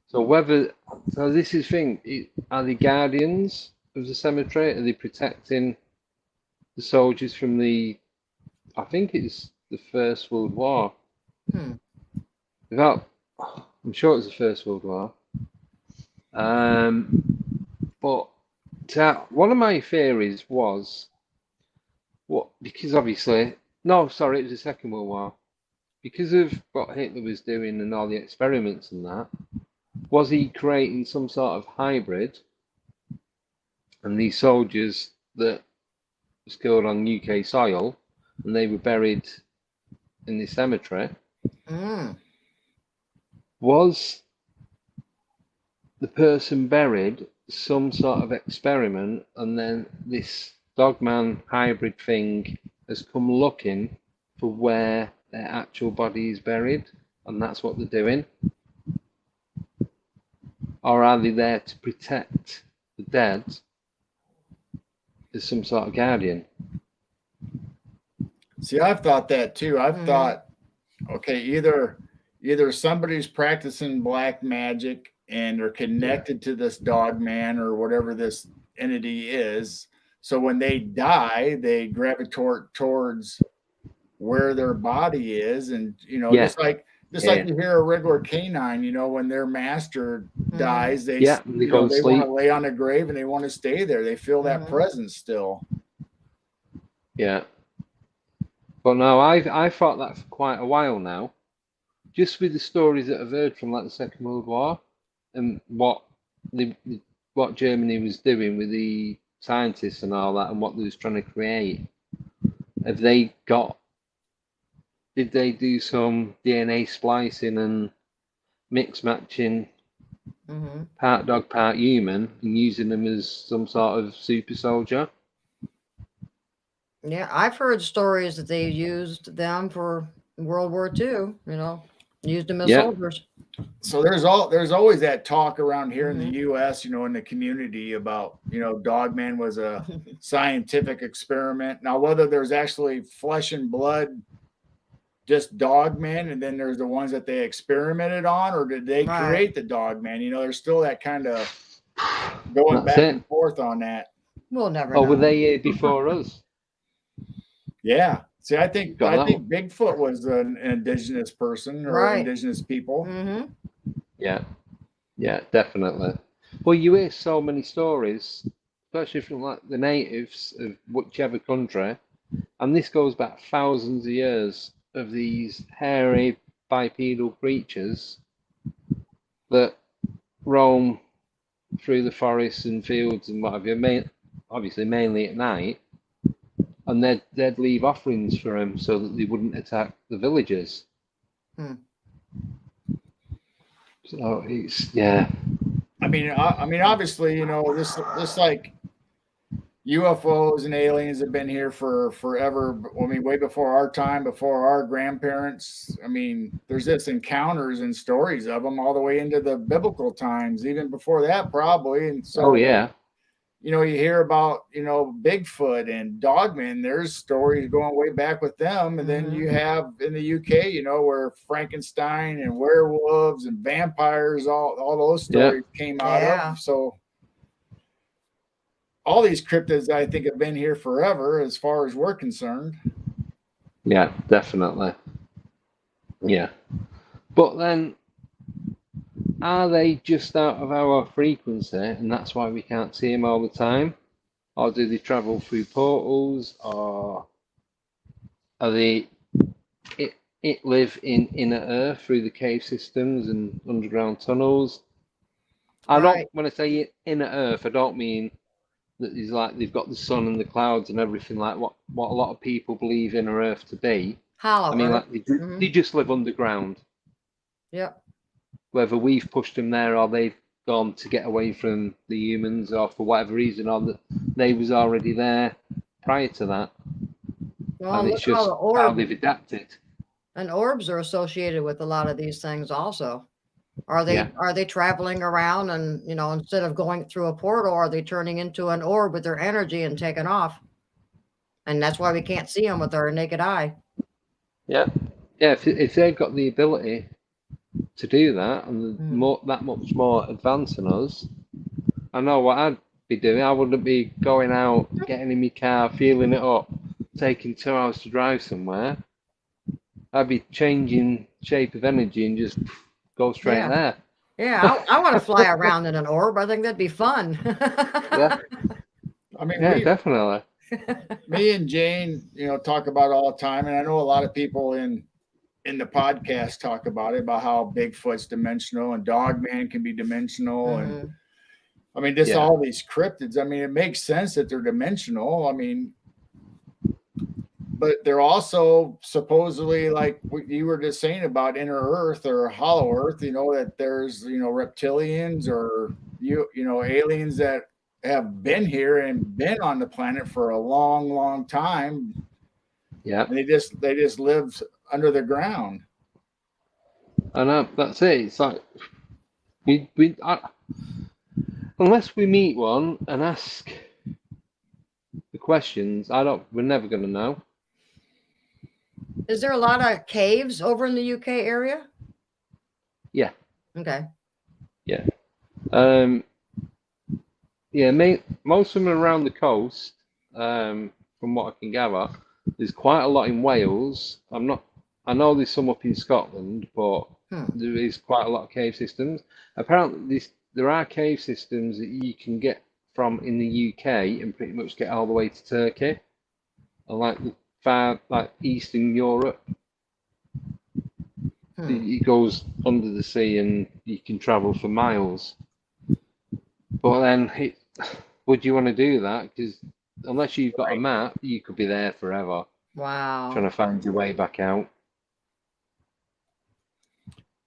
So this is the thing. Are they guardians of the cemetery? Are they protecting the soldiers from I think it's the First World War. Without, I'm sure it was the First World War. But one of my theories was because obviously, no, sorry, it was the Second World War. Because of what Hitler was doing and all the experiments and that, was he creating some sort of hybrid? And these soldiers that was killed on UK soil and they were buried in the cemetery, was the person buried some sort of experiment, and then this dogman hybrid thing has come looking for where their actual body is buried, and that's what they're doing? Or are they there to protect the dead as some sort of guardian? See, I've thought that too. I've thought, okay, either somebody's practicing black magic and they're connected to this dog man or whatever this entity is. So when they die, they gravitate towards where their body is, and you know, just like you hear a regular canine, you know, when their master dies, they they want to lay on a grave and they want to stay there. They feel that presence still. Yeah. But no, I thought that for quite a while now, just with the stories that I've heard from like the Second World War and what Germany was doing with the scientists and all that and what they was trying to create. Did they do some DNA splicing and mix matching part dog, part human and using them as some sort of super soldier? Yeah, I've heard stories that they used them for World War II, you know, used them as soldiers. So there's always that talk around here in the US, you know, in the community about, you know, Dogman was a scientific experiment. Now, whether there's actually flesh and blood, just Dogman, and then there's the ones that they experimented on, or did they create the Dogman? You know, there's still that kind of going back and forth on that. We'll never know. Were they here before us? Yeah. See, I think Bigfoot was an indigenous person or indigenous people. Yeah, definitely. Well, you hear so many stories, especially from like the natives of whichever country, and this goes back thousands of years, of these hairy bipedal creatures that roam through the forests and fields and whatever, obviously mainly at night, and they'd leave offerings for them so that they wouldn't attack the villagers. So it's I mean, obviously, you know, this like UFOs and aliens have been here for forever. I mean, way before our time, before our grandparents. I mean, there's this encounters and stories of them all the way into the biblical times, even before that, probably. And so, you you hear about, Bigfoot and Dogman. There's stories going way back with them. And then you have in the UK, where Frankenstein and werewolves and vampires, all those stories came out of. So all these cryptids, I think, have been here forever as far as we're concerned. Yeah, definitely. Yeah. But then, are they just out of our frequency and that's why we can't see them all the time? Or do they travel through portals? Or are they it live in inner earth through the cave systems and underground tunnels? When I say inner earth, I don't mean that is like they've got the sun and the clouds and everything like what a lot of people believe inner earth to be. Hollow I mean, earth. like they just live underground. Yep. Whether we've pushed them there or they've gone to get away from the humans or for whatever reason, or that they was already there prior to that. Well, and it's just how they've adapted. And orbs are associated with a lot of these things also. Are they traveling around and, instead of going through a portal, are they turning into an orb with their energy and taking off? And that's why we can't see them with our naked eye. Yeah. Yeah, if they've got the ability to do that and that much more advanced than us, I know what I'd be doing. I wouldn't be going out, getting in my car, feeling it up, taking 2 hours to drive somewhere. I'd be changing shape of energy and just go straight there. Yeah, I want to fly around in an orb. I think that'd be fun. Yeah. I mean, definitely. Me and Jane, talk about it all the time, and I know a lot of people in the podcast talk about it, about how Bigfoot's dimensional and Dogman can be dimensional, and I mean, just all these cryptids. I mean, it makes sense that they're dimensional. I mean, but they're also supposedly, like what you were just saying about inner earth or hollow earth, that there's, reptilians or, aliens that have been here and been on the planet for a long, long time. Yeah. And they just live under the ground. And that's it. It's like, unless we meet one and ask the questions, we're never going to know. Is there a lot of caves over in the UK area? Yeah. Okay. Yeah. Most of them are around the coast. From what I can gather, there's quite a lot in Wales. I know there's some up in Scotland, but there is quite a lot of cave systems. Apparently, there are cave systems that you can get from in the UK and pretty much get all the way to Turkey, and like far like Eastern Europe. It goes under the sea and you can travel for miles. But then, would you want to do that? Because unless you've got a map, you could be there forever. Wow. Trying to find your way back out.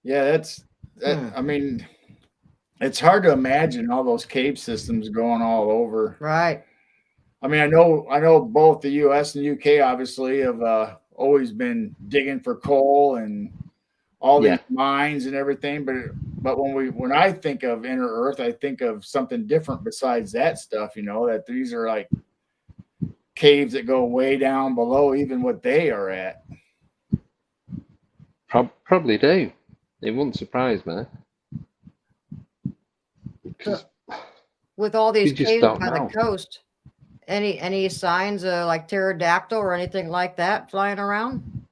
Yeah, I mean, it's hard to imagine all those cave systems going all over. Right. I mean, I know both the U.S. and UK obviously have always been digging for coal and all these mines and everything, but when I think of inner earth, I think of something different besides that stuff. That these are like caves that go way down below even what they are at. Probably do. It wouldn't surprise me. So, with all these caves by the coast, any signs of like pterodactyl or anything like that flying around?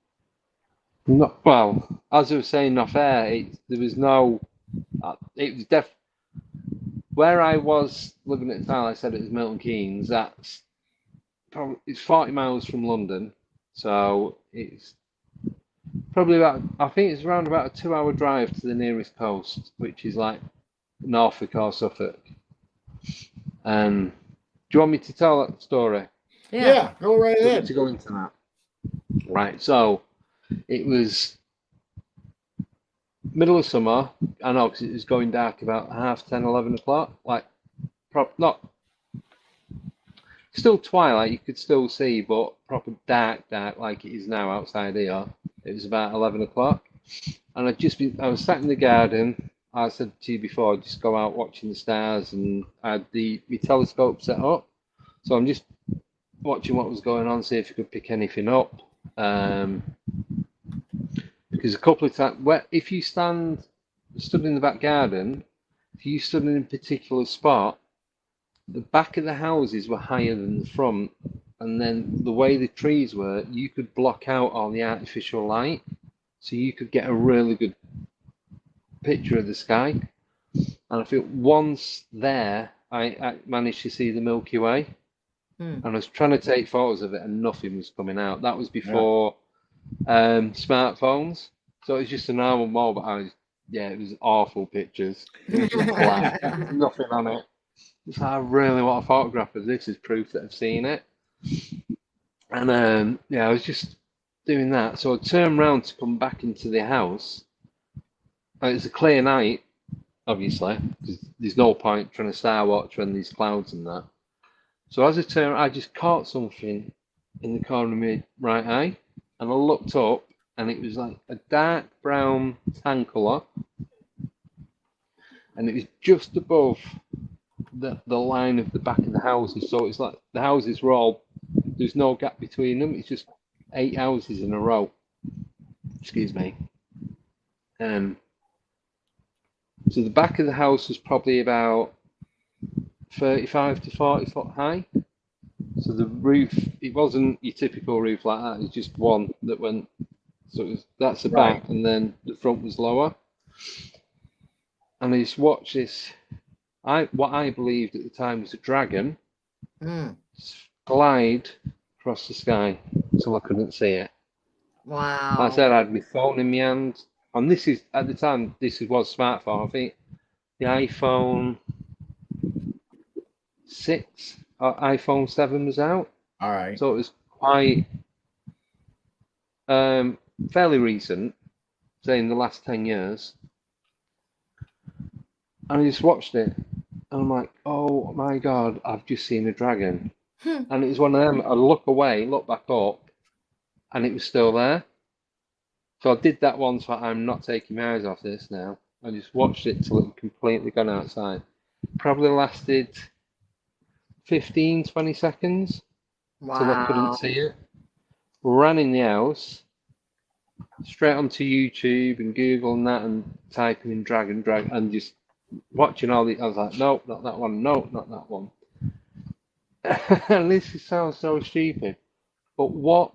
Not well, as I was saying off air, there was no. It was where I was living at the time. I said it was Milton Keynes. It's 40 miles from London, so it's probably I think it's around about a 2-hour drive to the nearest coast, which is like Norfolk or Suffolk. Do you want me to tell that story? Yeah, go right ahead. To go into that. Right, so it was middle of summer. I know, because it was going dark about 10:30, 11 o'clock. Like, not still twilight. You could still see, but proper dark like it is now outside here. It was about 11 o'clock, and I was sat in the garden I said to you before, I just go out watching the stars, and I had my telescope set up. So I'm just watching what was going on, see if I could pick anything up. Because a couple of times, if you stood in the back garden, if you stood in a particular spot, the back of the houses were higher than the front, and then the way the trees were, you could block out all the artificial light, so you could get a really good picture of the sky. And I think once there, I managed to see the Milky Way, and I was trying to take photos of it, and nothing was coming out. That was before smartphones, so it was just a normal mobile. It was awful pictures. It was just black, nothing on it. So I really want a photograph of this as proof that I've seen it. And I was just doing that. So I turned around to come back into the house. And it's a clear night, obviously, because there's no point trying to star watch when there's clouds and that. So as I turned, I just caught something in the corner of my right eye, and I looked up, and it was like a dark brown tan colour, and it was just above the line of the back of the houses. So it's like the houses were all, there's no gap between them. It's just 8 houses in a row. Excuse me. So the back of the house was probably about 35 to 40 foot high. So the roof, it wasn't your typical roof like that. It's just one that went. So that's the back, and then the front was lower. And I just watched this. What I believed at the time was a dragon glide across the sky until I couldn't see it. Wow. Like I said, I had my phone in my hand, and this is at the time. This was smartphone. I think the iPhone 6 or iPhone 7 was out. All right. So it was quite fairly recent, say in the last 10 years. And I just watched it, and I'm like, oh my God, I've just seen a dragon. And it was one of them, I look away, look back up, and it was still there. So I did that once, but I'm not taking my eyes off this now. I just watched it till it had completely gone outside. Probably lasted 15, 20 seconds till I couldn't see it. Ran in the house, straight onto YouTube and Google and that, and typing in dragon, and just watching all the. I was like, nope, not that one. Nope, not that one. And this sounds so stupid, but what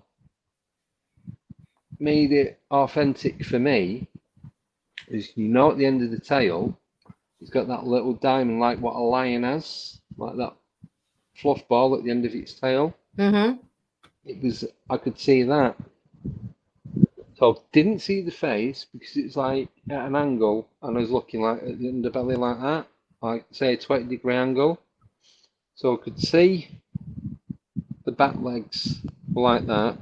made it authentic for me is, at the end of the tail, it's got that little diamond, like what a lion has, like that fluff ball at the end of its tail. It was, I could see that. So I didn't see the face because it's like at an angle, and I was looking like at the underbelly like that, like say a 20-degree angle. So I could see the back legs like that.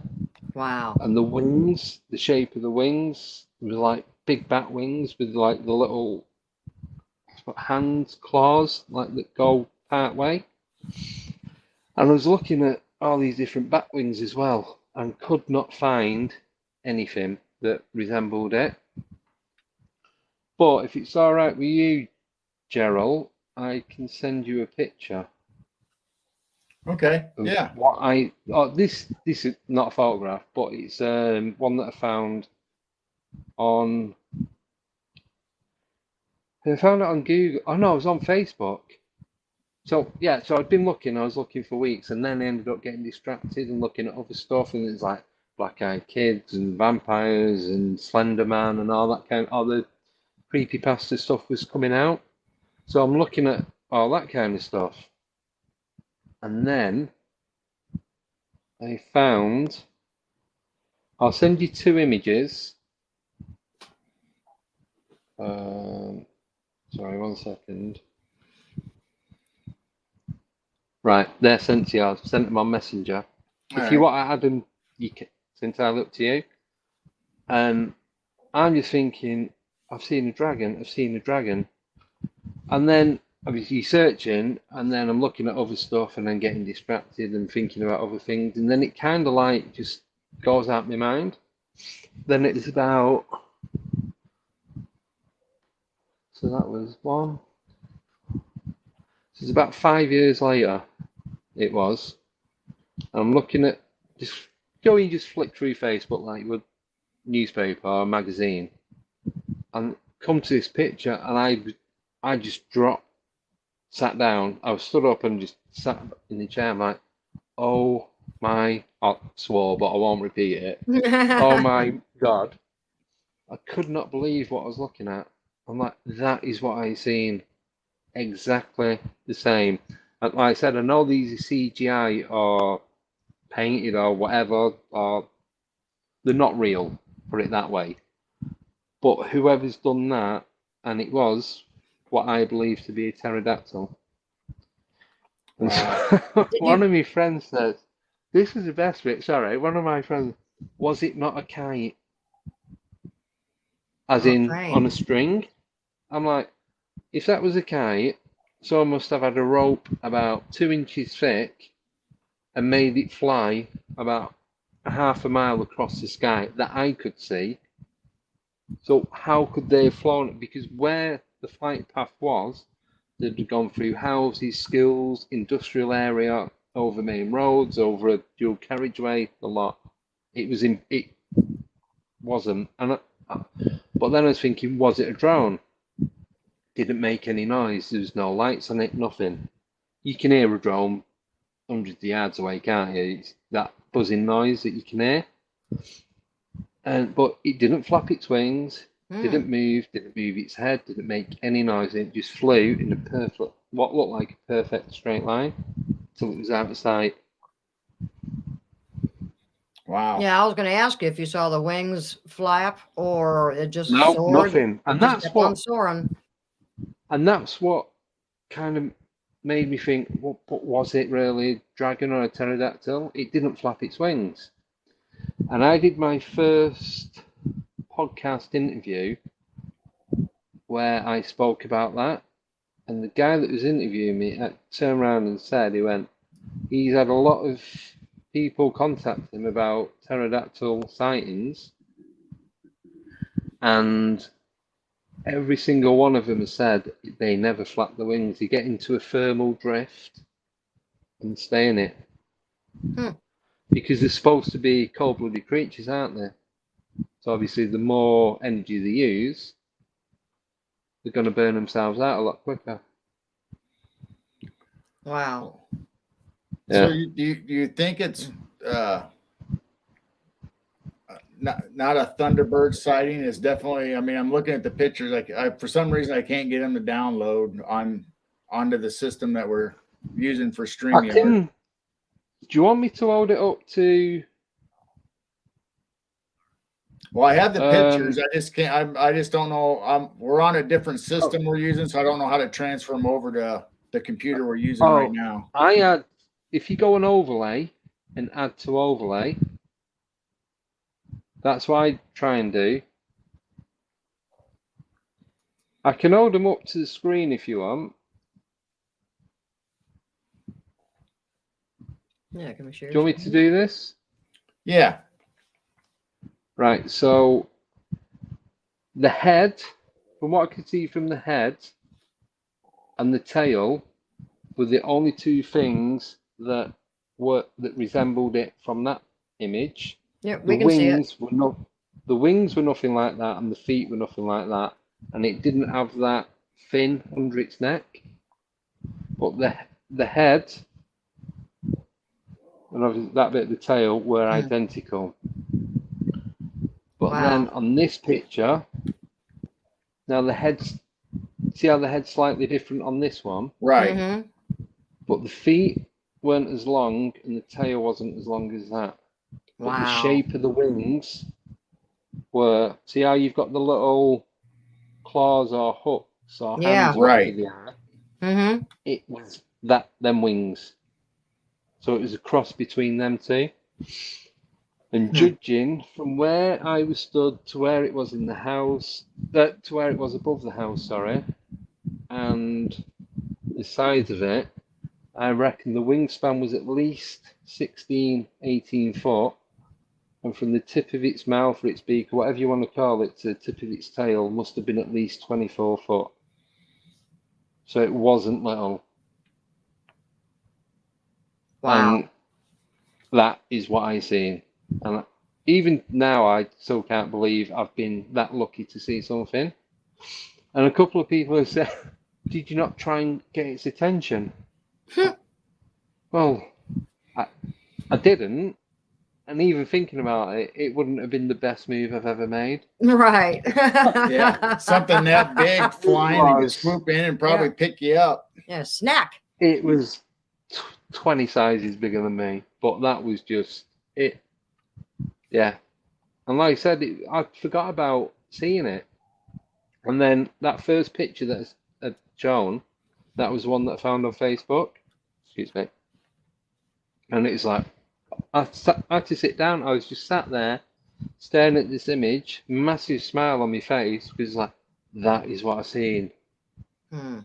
Wow. And the wings, the shape of the wings was like big bat wings with like the little hands, claws, like that go part way. And I was looking at all these different bat wings as well, and could not find anything that resembled it. But if it's all right with you, Gerald, I can send you a picture. Okay. Yeah. This is not a photograph, but it's one that I found on. I found it on Google. Oh no, it was on Facebook. So yeah, so I'd been looking. I was looking for weeks, and then I ended up getting distracted and looking at other stuff, and it's like black-eyed kids and vampires and Slender Man and all that kind of other creepypasta stuff was coming out. So I'm looking at all that kind of stuff, and then I found. I'll send you two images. Sorry, 1 second. Right, they're sent to you. I've sent them on Messenger. If you want to add them, you can. It's entirely up to you. I'm just thinking, I've seen a dragon. And then obviously searching, and then I'm looking at other stuff, and then getting distracted and thinking about other things, and then it kind of like just goes out my mind. Then it's about So that was one. So it's about 5 years later. It was. I'm looking at just you just flick through Facebook like with newspaper or magazine, and come to this picture, and I just dropped, sat down. I was stood up and just sat in the chair. I'm like, oh my, I swore, but I won't repeat it. Oh my God. I could not believe what I was looking at. I'm like, that is what I seen. Exactly the same. And like I said, I know these are CGI or painted or whatever, or they're not real, put it that way. But whoever's done that, and it was what I believe to be a pterodactyl. And so, one of my friends says, this is the best bit, sorry, one of my friends, was it not a kite? As in on a string? I'm like, if that was a kite, someone must have had a rope about 2 inches thick and made it fly about a half a mile across the sky that I could see. So how could they have flown it? Because where the flight path was, they'd gone through houses, schools, industrial area, over main roads, over a dual carriageway, a lot. It wasn't. But then I was thinking, was it a drone? Didn't make any noise. There was no lights on it, nothing. You can hear a drone hundreds of yards away, can't you? It's that buzzing noise that you can hear. But it didn't flap its wings, didn't move its head, didn't make any noise. It just flew in what looked like a perfect straight line till it was out of sight. Wow. Yeah, I was going to ask you if you saw the wings flap or it just No, soared. nothing. And just kept on soaring. And that's what kind of made me think, what was it really, a dragon or a pterodactyl? It didn't flap its wings. And I did my first podcast interview where I spoke about that. And the guy that was interviewing me turned around and said, he's had a lot of people contact him about pterodactyl sightings. And every single one of them has said they never flap the wings. They get into a thermal drift and stay in it. Because they're supposed to be cold-blooded creatures, aren't they? So obviously the more energy they use, they're going to burn themselves out a lot quicker. Wow. Yeah. So do you think it's not a Thunderbird sighting? It's definitely, I mean, I'm looking at the pictures. For some reason I can't get them to download onto the system that we're using for StreamYard. Do you want me to hold it up to? Well, I have the pictures. I just can't. I just don't know. We're on a different system we're using, so I don't know how to transfer them over to the computer we're using right now. If you go on overlay and add to overlay, that's what I try and do. I can hold them up to the screen if you want. Yeah, can we share? Do you want me to do this? Yeah. Right, so the head, from what I can see from the head and the tail, were the only two things that resembled it from that image. Yeah, we can see it. The wings were nothing like that, and the feet were nothing like that, and it didn't have that fin under its neck. But the head and obviously that bit of the tail were identical. But then on this picture, now see how the head's slightly different on this one? Right. But the feet weren't as long and the tail wasn't as long as that. But the shape of the wings were, see how you've got the little claws or hooks or hands right. It was them wings. So it was a cross between them two. And judging from where I was stood to where it was in the house, to where it was above the house, sorry, and the size of it, I reckon the wingspan was at least 16, 18 foot. And from the tip of its mouth or its beak, or whatever you want to call it, to the tip of its tail, must have been at least 24 foot. So it wasn't little. Wow. And that is what I seen. And even now, I still can't believe I've been that lucky to see something. And a couple of people have said, did you not try and get its attention? Well, I didn't. And even thinking about it, it wouldn't have been the best move I've ever made. Right. Yeah, something that big flying and was. just swoop in and probably pick you up. Yeah, snack. It was 20 sizes bigger than me, but that was just it. Yeah. And like I said, I forgot about seeing it. And then that first picture that had shown, that was one that I found on Facebook. Excuse me. And it was like, I had to sit down. I was just sat there staring at this image, massive smile on my face, because like, that is what I've seen. You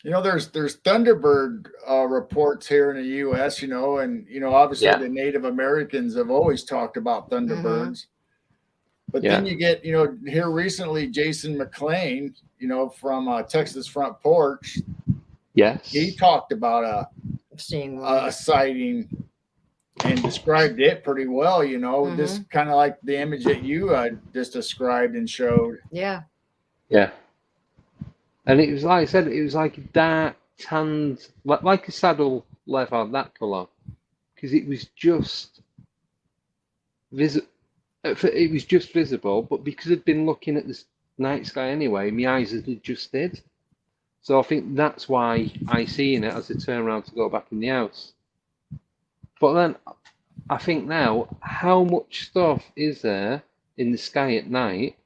know, there's Thunderbird reports here in the U.S. You know, and you know, obviously the Native Americans have always talked about Thunderbirds. But then you get, you know, here recently, Jason McLean, you know, from Texas Front Porch. Yes. He talked about a sighting and described it pretty well, you know, just kind of like the image that you just described and showed. Yeah. Yeah. And it was like I said, it was like a dark tanned, like a saddle leather, that colour. Because it was just visible. It was just visible, but because I'd been looking at the night sky anyway, my eyes had adjusted. So I think that's why I seen it as I turn around to go back in the house. But then I think now, how much stuff is there in the sky at night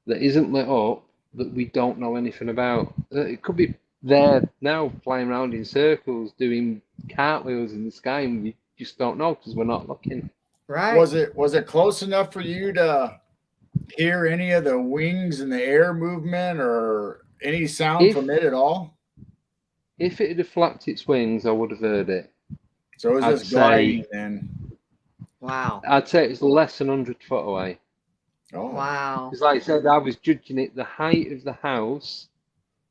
that isn't lit up that we don't know anything about? It could be there now, flying around in circles, doing cartwheels in the sky, and we just don't know because we're not looking. Right. Was it close enough for you to hear any of the wings in the air movement or any sound from it at all? If it had flapped its wings, I would have heard it. So it was just gliding then. Wow. I'd say it's less than 100 foot away. Oh, wow. Because like I said, I was judging it the height of the house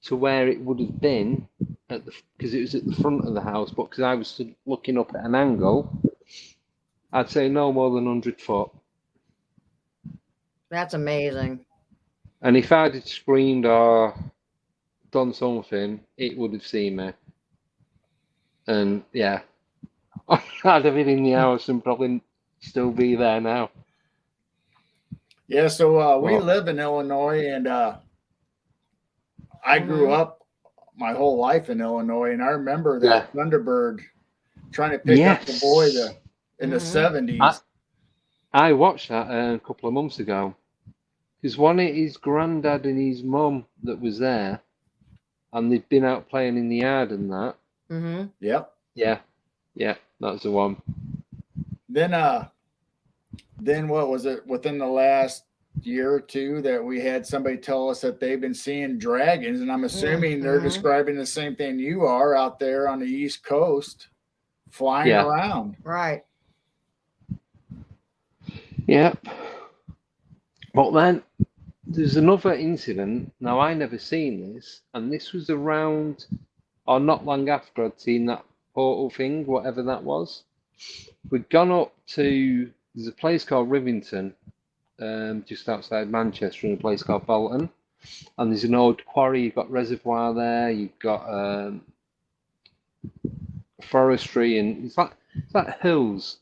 to where it would have been because it was at the front of the house, but because I was looking up at an angle, I'd say no more than 100 foot. That's amazing. And if I'd have screamed or done something, it would have seen me. And yeah, I'd have been in the house and probably still be there now. Yeah, so we live in Illinois, and I grew up my whole life in Illinois, and I remember that Thunderbird trying to pick up the boy in the 70s. I watched that a couple of months ago. Because one of his granddad and his mum that was there, and they'd been out playing in the yard and that. Yep. Yeah, that's the one. Then what was it within the last year or two that we had somebody tell us that they've been seeing dragons, and I'm assuming they're describing the same thing you are out there on the East Coast flying around. Right. Yep. But then there's another incident. Now, I never seen this, and this was around, or not long after I'd seen that portal thing, whatever that was. We'd gone up to, there's a place called Rivington, just outside Manchester, in a place called Bolton. And there's an old quarry, you've got reservoir there, you've got forestry, and it's like hills.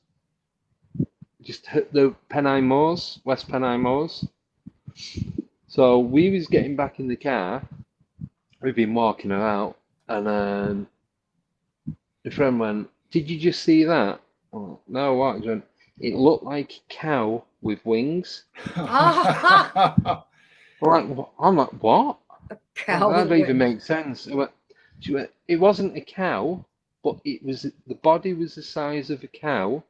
Just the Pennine Moors, West Pennine Moors. So we was getting back in the car. We've been walking about, and a friend went, "Did you just see that?" Oh, no, what? He went, "It looked like a cow with wings." I'm like, what? Cow That with don't even wings. make sense. She went, it wasn't a cow, but the body was the size of a cow.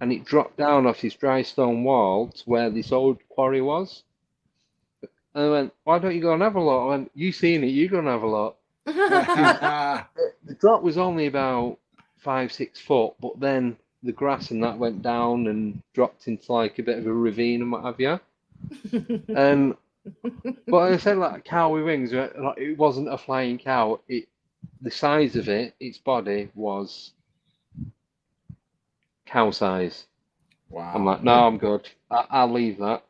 And it dropped down off this dry stone wall to where this old quarry was. And I went, "Why don't you go and have a look?" I went, "You seen it, you go and have a look." The drop was only about 5-6 foot, but then the grass and that went down and dropped into like a bit of a ravine and what have you. And But I said like a cow with wings. Like, it wasn't a flying cow. The size of it, its body was cow size. Wow. I'm like, no, I'm good. I'll leave that.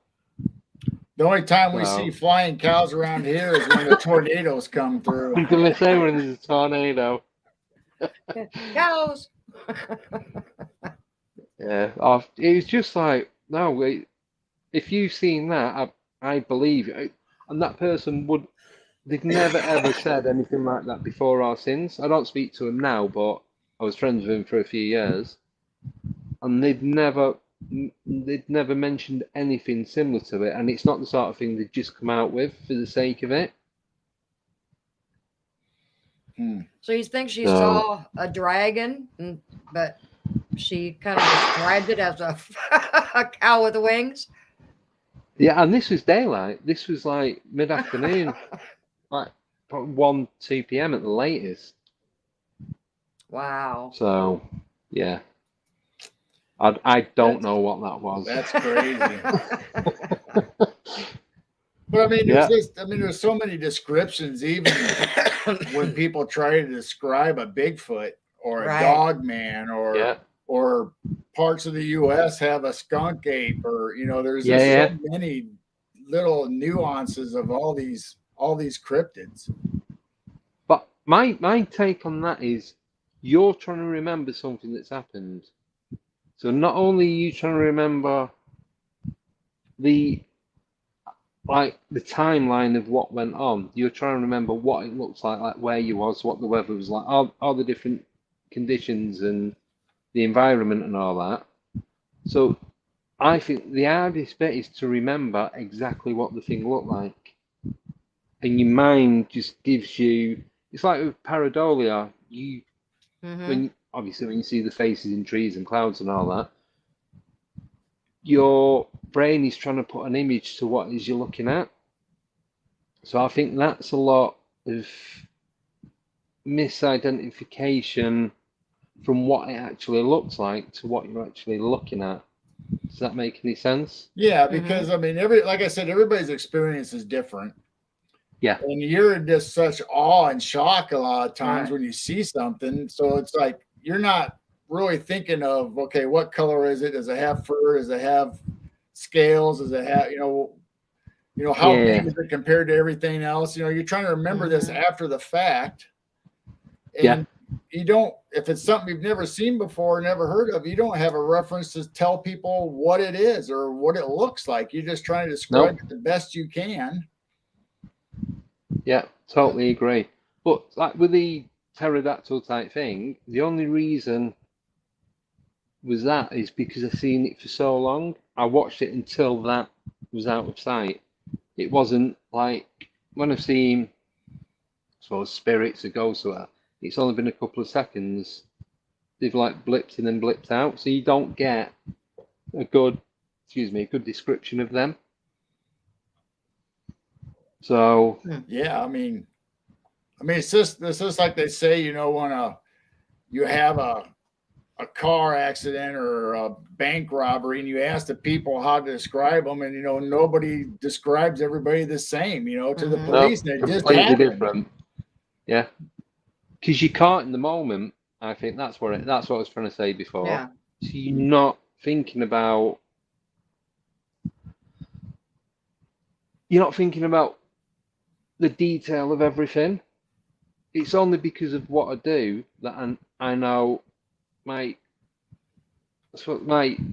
The only time we So- see flying cows around here is when the tornadoes come through. I'm gonna say when there's a tornado. Cows. Yeah, it was just like, no, if you've seen that, I believe you. And that person they've never ever said anything like that before or since. I don't speak to them now, but I was friends with him for a few years, and they'd never mentioned anything similar to it. And it's not the sort of thing they'd just come out with for the sake of it. So you think she So- saw a dragon, but she kind of described it as a cow with wings? Yeah, and this was daylight. This was like mid-afternoon, like 1, 2 p.m. at the latest. Wow. So, yeah. I don't know what that was. That's crazy. But I mean, there's so many descriptions, even when people try to describe a Bigfoot or a dog man or parts of the US have a skunk ape, or there's just so many little nuances of all these cryptids. But my take on that is you're trying to remember something that's happened. So not only are you trying to remember the timeline of what went on, you're trying to remember what it looks like where you was, what the weather was like, all the different conditions and the environment and all that. So I think the hardest bit is to remember exactly what the thing looked like. And your mind just gives you, it's like with pareidolia, when you see the faces in trees and clouds and all that, your brain is trying to put an image to what it is you're looking at. So I think that's a lot of misidentification from what it actually looks like to what you're actually looking at. Does that make any sense? Yeah, because I mean, like I said, everybody's experience is different. Yeah. And you're in just such awe and shock a lot of times when you see something. So it's like you're not really thinking of, okay, what color is it? Does it have fur? Does it have scales? Does it have, how big is it compared to everything else? You're trying to remember this after the fact. And you don't, if it's something you've never seen before, never heard of, you don't have a reference to tell people what it is or what it looks like. You're just trying to describe it the best you can. Yeah, totally agree. But like with the pterodactyl type thing, the only reason was that is because I've seen it for so long. I watched it until that was out of sight. It wasn't like when I've seen, I suppose, spirits or ghosts or that, it's only been a couple of seconds. They've like blipped in and blipped out, so you don't get a good description of them. So yeah, I mean, it's just like they say, when you have a car accident or a bank robbery, and you ask the people how to describe them, and nobody describes everybody the same, to the police. No, and it just completely happened. different. Yeah, because you can't in the moment. I think that's what I was trying to say before. Yeah. So you're not thinking about. You're not thinking about the detail of everything. It's only because of what I do that I know my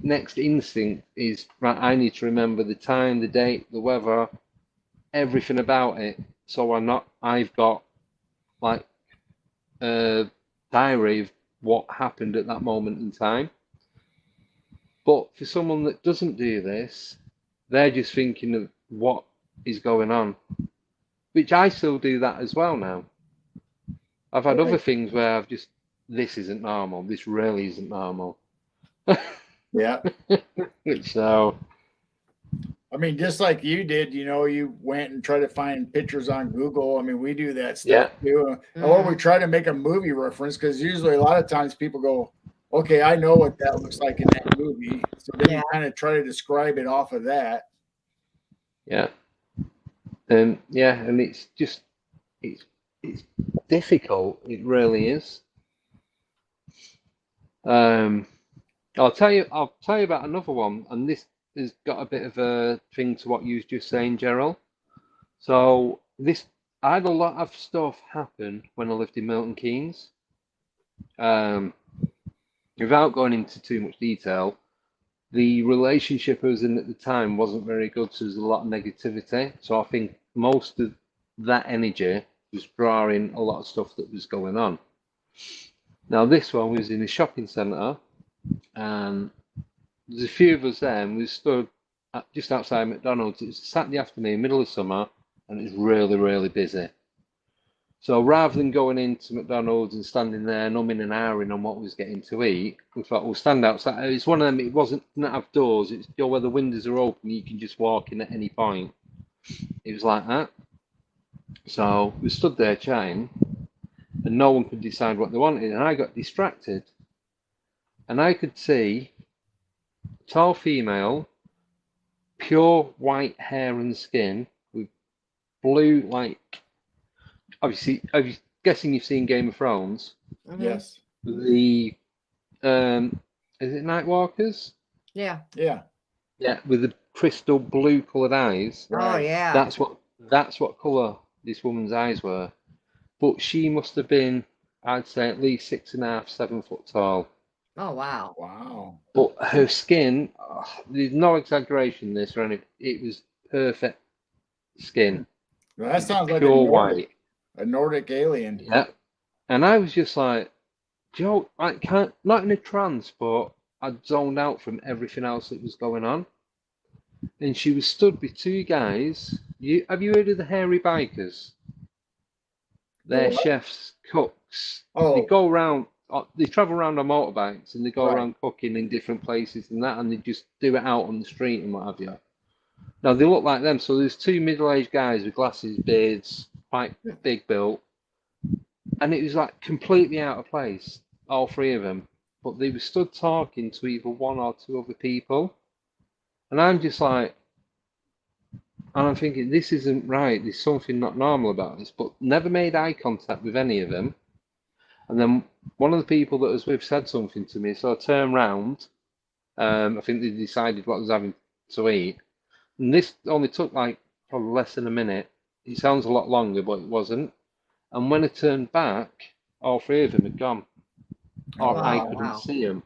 next instinct is, right, I need to remember the time, the date, the weather, everything about it. So I've got like a diary of what happened at that moment in time. But for someone that doesn't do this, they're just thinking of what is going on, which I still do that as well now. I've had other things where this isn't normal. This really isn't normal. Yeah. So, I mean, just like you did, you went and tried to find pictures on Google. I mean, we do that stuff too. Or we try to make a movie reference, because usually a lot of times people go, okay, I know what that looks like in that movie. So then you kind of try to describe it off of that. Yeah. Yeah, and it's just it's difficult. It really is. I'll tell you about another one, and this has got a bit of a thing to what you was just saying, Gerald. So I had a lot of stuff happen when I lived in Milton Keynes. Without going into too much detail, the relationship I was in at the time wasn't very good, so there's a lot of negativity. So I think most of that energy was drawing a lot of stuff that was going on. Now this one was in a shopping centre, and there's a few of us there, and we stood just outside McDonald's. It was Saturday afternoon, middle of summer, and it was really, really busy. So rather than going into McDonald's and standing there numbing and ahhing on what we was getting to eat, we thought we'll stand outside. It's one of them. It didn't have doors. It's where the windows are open. You can just walk in at any point. It was like that. So we stood there chatting, and no one could decide what they wanted. And I got distracted, and I could see a tall female, pure white hair and skin with blue, like, obviously, I'm guessing you've seen Game of Thrones. Mhm. Yes. The is it Nightwalkers? Yeah. Yeah. Yeah, with the crystal blue coloured eyes. Oh Right. yeah. That's what colour this woman's eyes were. But she must have been, I'd say, at least 6.5, 7 foot tall. Oh wow. Wow. But her skin, there's no exaggeration in this or anything. It was perfect skin. Well, that sounds like Pure white. a Nordic alien. Yeah. And I was just like, Joe, I can't, not in a trance, but I'd zoned out from everything else that was going on. And she was stood with two guys. Have you heard of the hairy bikers? They're What? chefs, cooks. Oh. They go around, they travel around on motorbikes and they go Right. around cooking in different places and that, and they just do it out on the street and what have you. Now, they look like them. So there's two middle-aged guys with glasses, beards, quite big built. And it was like completely out of place, all three of them. But they were stood talking to either one or two other people. And I'm just like, and I'm thinking, this isn't right. There's something not normal about this. But never made eye contact with any of them. And then one of the people that was with said something to me. So I turned round. I think they decided what I was having to eat. And this only took like probably less than a minute. It sounds a lot longer, but it wasn't. And when I turned back, all three of them had gone. Or Wow, I couldn't wow. see them.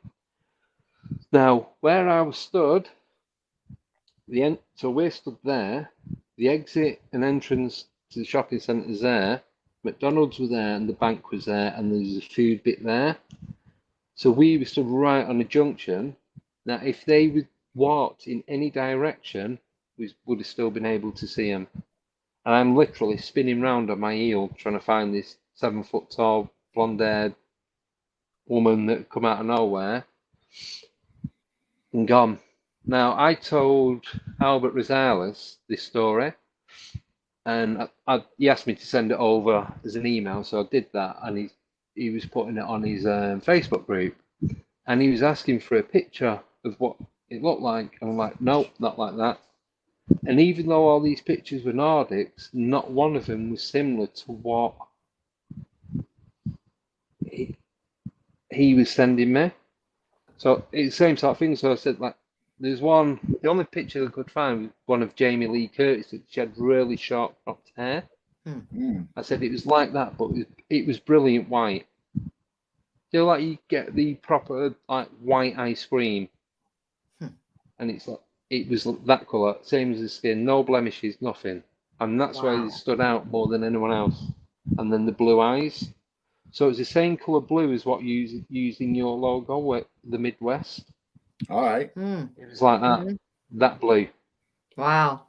Now, where I was stood, so we're stood there, the exit and entrance to the shopping centre's there, McDonald's was there, and the bank was there, and there's a food bit there. So we were stood right on a junction. Now, if they would walked in any direction, we would have still been able to see them. And I'm literally spinning round on my heel trying to find this 7 foot tall, blonde haired woman that had come out of nowhere and gone. Now, I told Albert Rosales this story, and he asked me to send it over as an email, so I did that, and he was putting it on his Facebook group, and he was asking for a picture of what it looked like, and I'm like, no, not like that. And even though all these pictures were Nordics, not one of them was similar to what he was sending me. So it's the same sort of thing. So I said, like, there's one, the only picture I could find was one of Jamie Lee Curtis that she had really short cropped hair. I said it was like that, but it was brilliant white. You know, like you get the proper like white ice cream, and it's like it was that colour, same as the skin, no blemishes, nothing, and that's why it stood out more than anyone else. And then the blue eyes, so it's the same colour blue as what you used in your logo with the Midwest. All right. It was like that, that blue. Wow.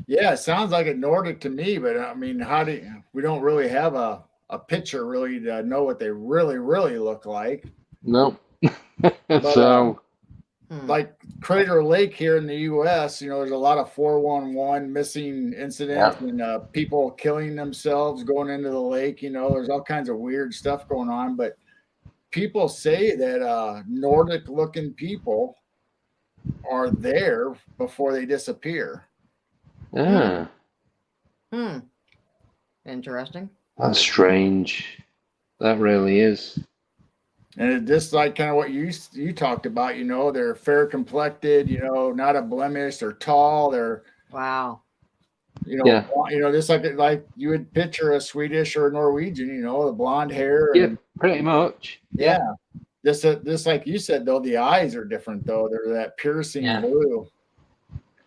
Yeah, it sounds like a Nordic to me, but I mean, we don't really have a picture really to know what they really look like. No. But, So like Crater Lake here in the U.S., you know, there's a lot of 411 missing incidents and people killing themselves going into the lake. You know, there's all kinds of weird stuff going on, but people say that Nordic-looking people are there before they disappear. yeah. Interesting. That's strange. That really is. And it's just like kind of what you talked about, they're fair complected, not a blemish, they're tall, they're Wow. Yeah. Just like you would picture a Swedish or a Norwegian, the blonde hair Yeah, and pretty much. yeah. Just like you said though, the eyes are different though. They're that piercing Yeah. blue.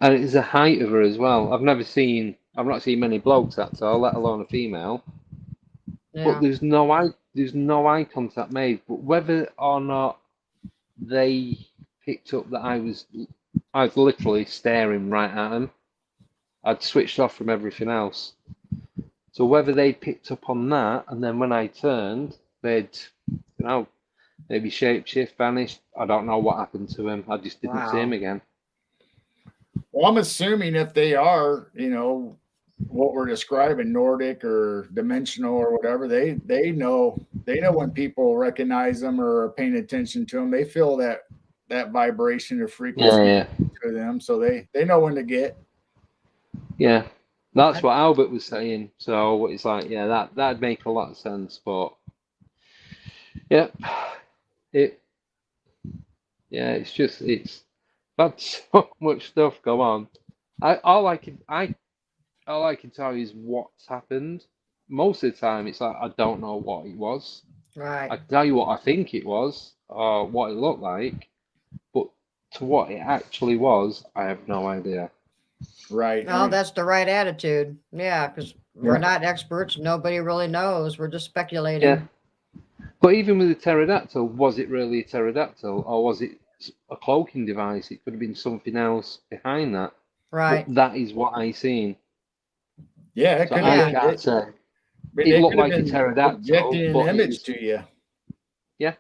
And it's the height of her as well. I've not seen many blokes that tall, let alone a female. Yeah. But there's no eye contact made. But whether or not they picked up that I was literally staring right at them. I'd switched off from everything else. So whether they picked up on that, and then when I turned, they'd, maybe shapeshift, vanished. I don't know what happened to him. I just didn't see him again. Well, I'm assuming if they are, what we're describing, Nordic or dimensional or whatever, they know when people recognize them or are paying attention to them. They feel that vibration or frequency to them, so they know when to get. Yeah, that's what Albert was saying. So it's like, yeah, that'd make a lot of sense. But yeah, it's had so much stuff go on. All I can tell you is what's happened. Most of the time, it's like I don't know what it was. Right. I can tell you what I think it was or what it looked like, but to what it actually was, I have no idea. Right. No, that's the right attitude. Yeah, because we're not experts. Nobody really knows. We're just speculating. Yeah. But even with the pterodactyl, was it really a pterodactyl or was it a cloaking device? It could have been something else behind that. Right. But that is what I seen. Yeah, it So could I have can't say. It looked like a pterodactyl. Projecting an image to you. Yeah.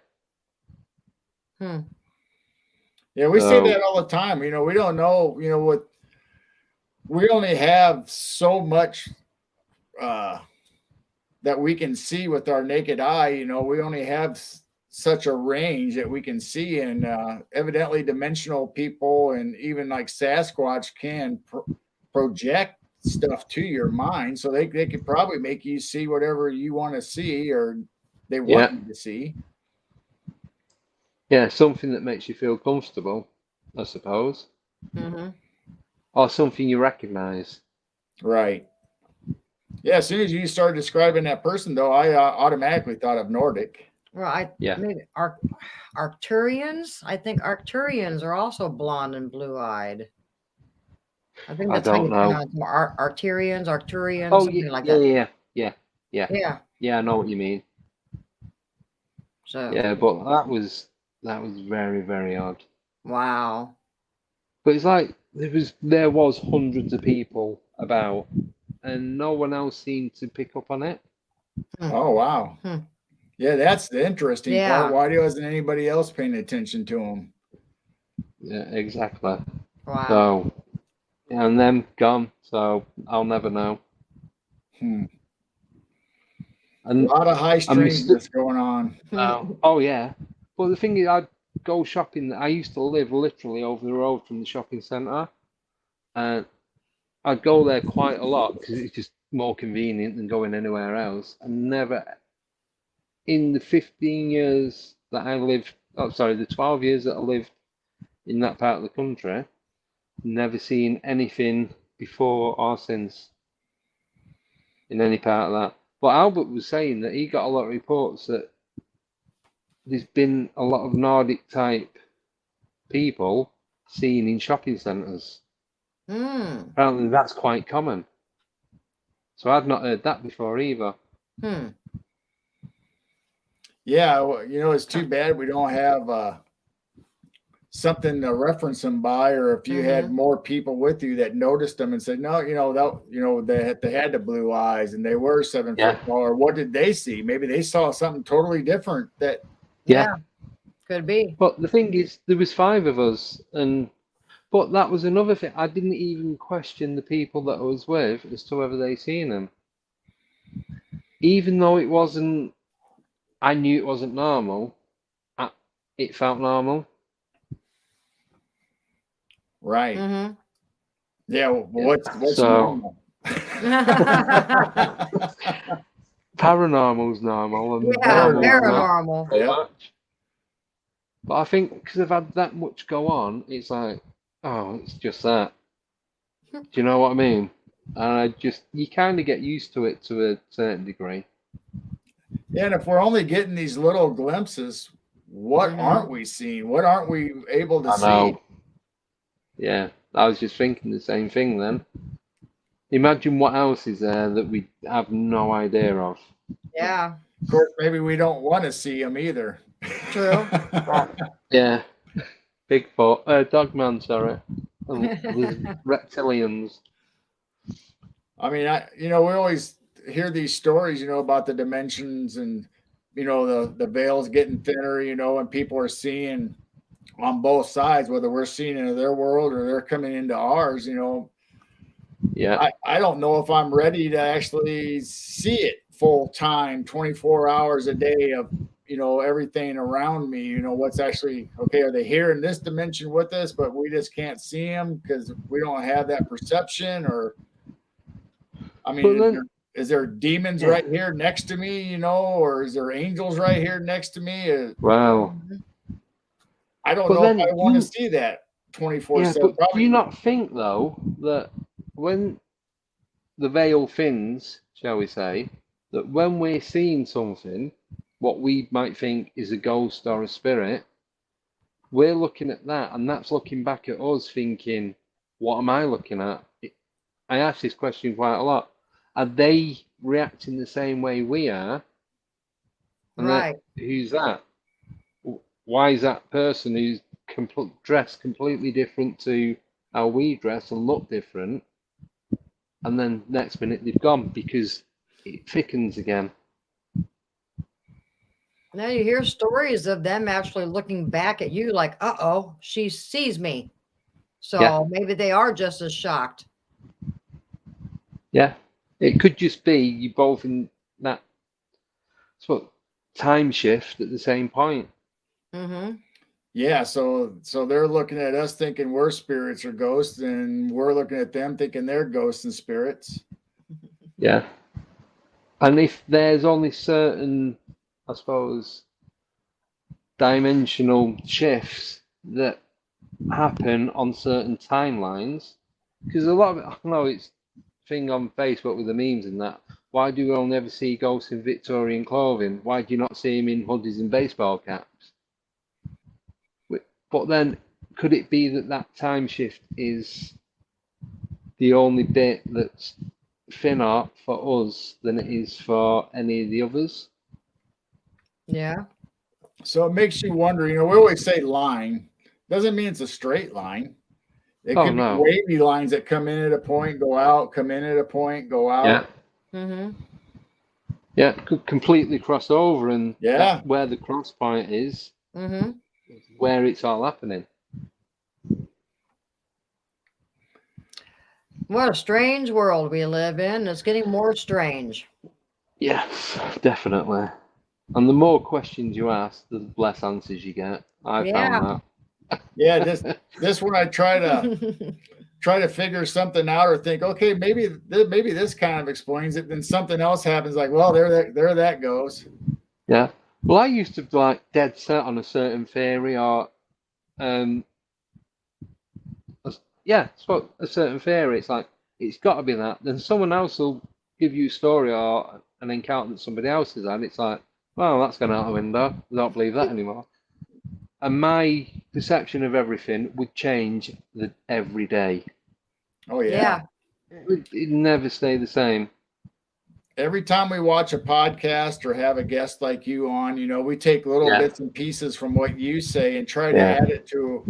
Yeah, we say that all the time. We don't know, what we only have so much that we can see with our naked eye. We only have such a range that we can see, and evidently dimensional people and even like Sasquatch can project stuff to your mind, so they could probably make you see whatever you want to see or they want you to see. Yeah, something that makes you feel comfortable, I suppose. Or something you recognize. Right. Yeah, as soon as you started describing that person, though, I automatically thought of Nordic. Well, maybe Arcturians. I think Arcturians are also blonde and blue-eyed. I think that's how you pronounce them. Arcturians, something like that. Yeah, I know what you mean. So yeah, but that was very, very odd. Wow. But it's like there was hundreds of people about, and no one else seemed to pick up on it. Oh wow. Yeah, that's the interesting part. Why wasn't anybody else paying attention to them? Yeah, exactly. Wow. So, and them gone. So I'll never know. And Hmm. a lot of high strings that's going on. Oh yeah. But the thing is, I'd go shopping. I used to live literally over the road from the shopping centre, and I'd go there quite a lot because it's just more convenient than going anywhere else. And never, in the 15 years that I lived, the 12 years that I lived in that part of the country, never seen anything before or since in any part of that. But Albert was saying that he got a lot of reports that there's been a lot of Nordic type people seen in shopping centres. Apparently that's quite common. So I've not heard that before either. Yeah, well, it's too bad we don't have something to reference them by, or if you had more people with you that noticed them and said, no, they had the blue eyes and they were 7 foot tall. Or what did they see? Maybe they saw something totally different. That could be. But the thing is, there was 5 of us, but that was another thing. I didn't even question the people that I was with as to whether they seen them, even though I knew it wasn't normal. It felt normal. Right. Yeah. What's normal? Paranormal's normal and Yeah, normal's not paranormal. so Yeah. much. But I think because I've had that much go on, it's like, oh, it's just that. Do you know what I mean? And you kind of get used to it to a certain degree. Yeah, and if we're only getting these little glimpses, what Mhm. aren't we seeing? What aren't we able to I see? know. Yeah, I was just thinking the same thing then. Imagine what else is there that we have no idea of. Yeah, Of course, maybe we don't want to see them either. true. Yeah. Bigfoot, Dogman, sorry. The reptilians. I mean, we always hear these stories, about the dimensions and, the veils getting thinner, and people are seeing on both sides, whether we're seeing into their world or they're coming into ours, Yeah. I don't know if I'm ready to actually see it full time, 24 hours a day of, everything around me, what's actually, okay, are they here in this dimension with us, but we just can't see them because we don't have that perception? Or, I But mean, then, is there demons Yeah. right here next to me, or is there angels right here next to me? wow. I don't But know if then I want to you- see that Yeah, 24/7. but do you not think though that when the veil thins, shall we say, that when we're seeing something, what we might think is a ghost or a spirit, we're looking at that, and that's looking back at us thinking, what am I looking at? I ask this question quite a lot. Are they reacting the same way we are? And Right. who's that? Why is that person who's dressed completely different to how we dress and look different? And then next minute they've gone because it thickens again. Now you hear stories of them actually looking back at you like, uh-oh, she sees me. So Yeah. maybe they are just as shocked. Yeah. It could just be you both in that time shift at the same point. Mm-hmm. Yeah, so they're looking at us thinking we're spirits or ghosts, and we're looking at them thinking they're ghosts and spirits. Yeah. And if there's only certain, I suppose, dimensional shifts that happen on certain timelines, because a lot of it, I know it's thing on Facebook with the memes and that. Why do we all never see ghosts in Victorian clothing? Why do you not see them in hoodies and baseball caps? But then, could it be that time shift is the only bit that's thinner for us than it is for any of the others? Yeah. So it makes you wonder, we always say line. Doesn't mean it's a straight line. It Oh, could be no. wavy lines that come in at a point, go out, come in at a point, go out. Yeah. Mm-hmm. Yeah, could completely cross over, and Yeah. that's where the cross point is, Mm-hmm. where it's all happening. What a strange world we live in. It's getting more strange. Yes, definitely. And the more questions you ask, the less answers you get. I found that. Yeah, this one I try to figure something out or think, okay, maybe this kind of explains it. Then something else happens, like, well, there that goes. Yeah. Well, I used to like dead set on a certain theory or, a certain theory. It's like it's got to be that. Then someone else will give you a story or an encounter that somebody else has had. It's like, well, that's gone out the window. I don't believe that anymore. And my perception of everything would change every day. Oh yeah. It'd never stay the same. Every time we watch a podcast or have a guest like you on, we take little bits and pieces from what you say and try to add it to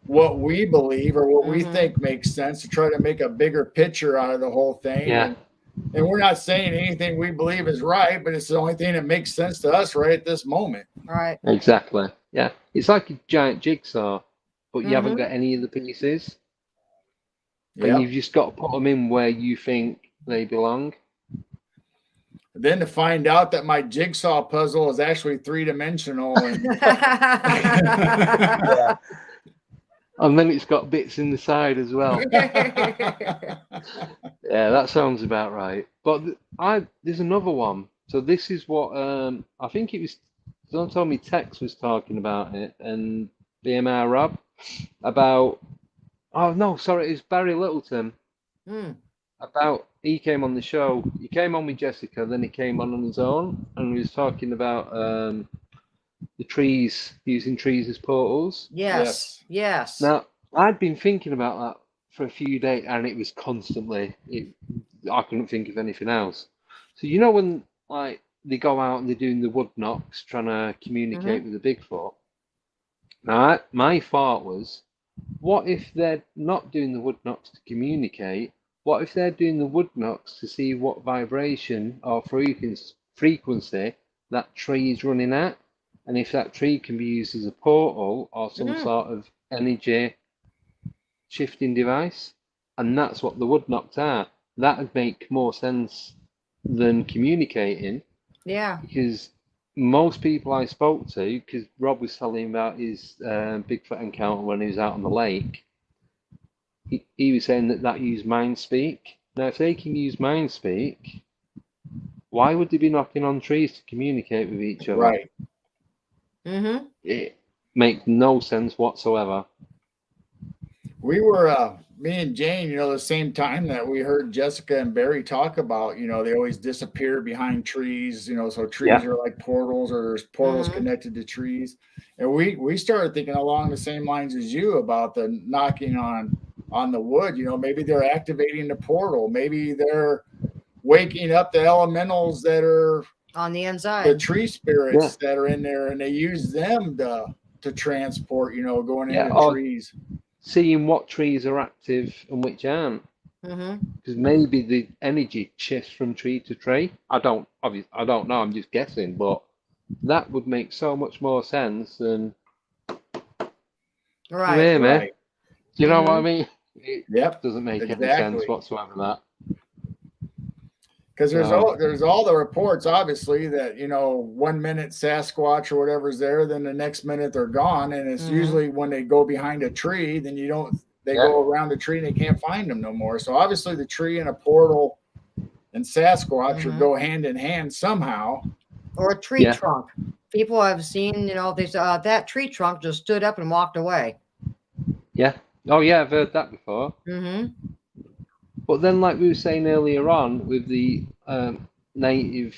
what we believe or what we think makes sense to try to make a bigger picture out of the whole thing. Yeah. And we're not saying anything we believe is right, but it's the only thing that makes sense to us right at this moment. Right. Exactly. Yeah. It's like a giant jigsaw, but you haven't got any of the pieces. And you've just got to put them in where you think they belong. Then to find out that my jigsaw puzzle is actually 3-dimensional. And then it's got bits in the side as well. Yeah, that sounds about right. But there's another one. So this is what I think it was. Someone told me Tex was talking about it, and BMR Rob about. Oh no, sorry, it was Barry Littleton. Hmm. About he came on the show. He came on with Jessica, then he came on his own, and he was talking about the trees, using trees as portals. Yes. Yes. Now, I'd been thinking about that for a few days, and it was constantly. I couldn't think of anything else. So you know when like they go out and they're doing the wood knocks, trying to communicate with the Bigfoot. Now, my thought was, what if they're not doing the wood knocks to communicate? What if they're doing the wood knocks to see what vibration or frequency that tree is running at? And if that tree can be used as a portal or some sort of energy shifting device, and that's what the wood knocks are. That would make more sense than communicating. Yeah. Because most people I spoke to, because Rob was telling about his Bigfoot encounter when he was out on the lake, he was saying that used mind speak. Now, if they can use mind speak, why would they be knocking on trees to communicate with each other? Right. Mm-hmm. It makes no sense whatsoever. We were, me and Jane, the same time that we heard Jessica and Barry talk about, they always disappear behind trees, so trees are like portals, or there's portals connected to trees. And we started thinking along the same lines as you about the knocking on the wood. Maybe they're activating the portal. Maybe they're waking up the elementals that are on the inside, the tree spirits that are in there, and they use them to transport, going into trees. Seeing what trees are active and which aren't, because maybe the energy shifts from tree to tree. I don't know. I'm just guessing, but that would make so much more sense than right. Do you know what I mean? It doesn't make any sense whatsoever. That because there's all the reports, obviously, that 1 minute Sasquatch or whatever's there, then the next minute they're gone, and it's usually when they go behind a tree, then they go around the tree and they can't find them no more. So obviously the tree and a portal and Sasquatch would go hand in hand somehow. Or a tree trunk. People have seen, that tree trunk just stood up and walked away. Yeah. Oh yeah, I've heard that before. But then, like we were saying earlier on, with the Native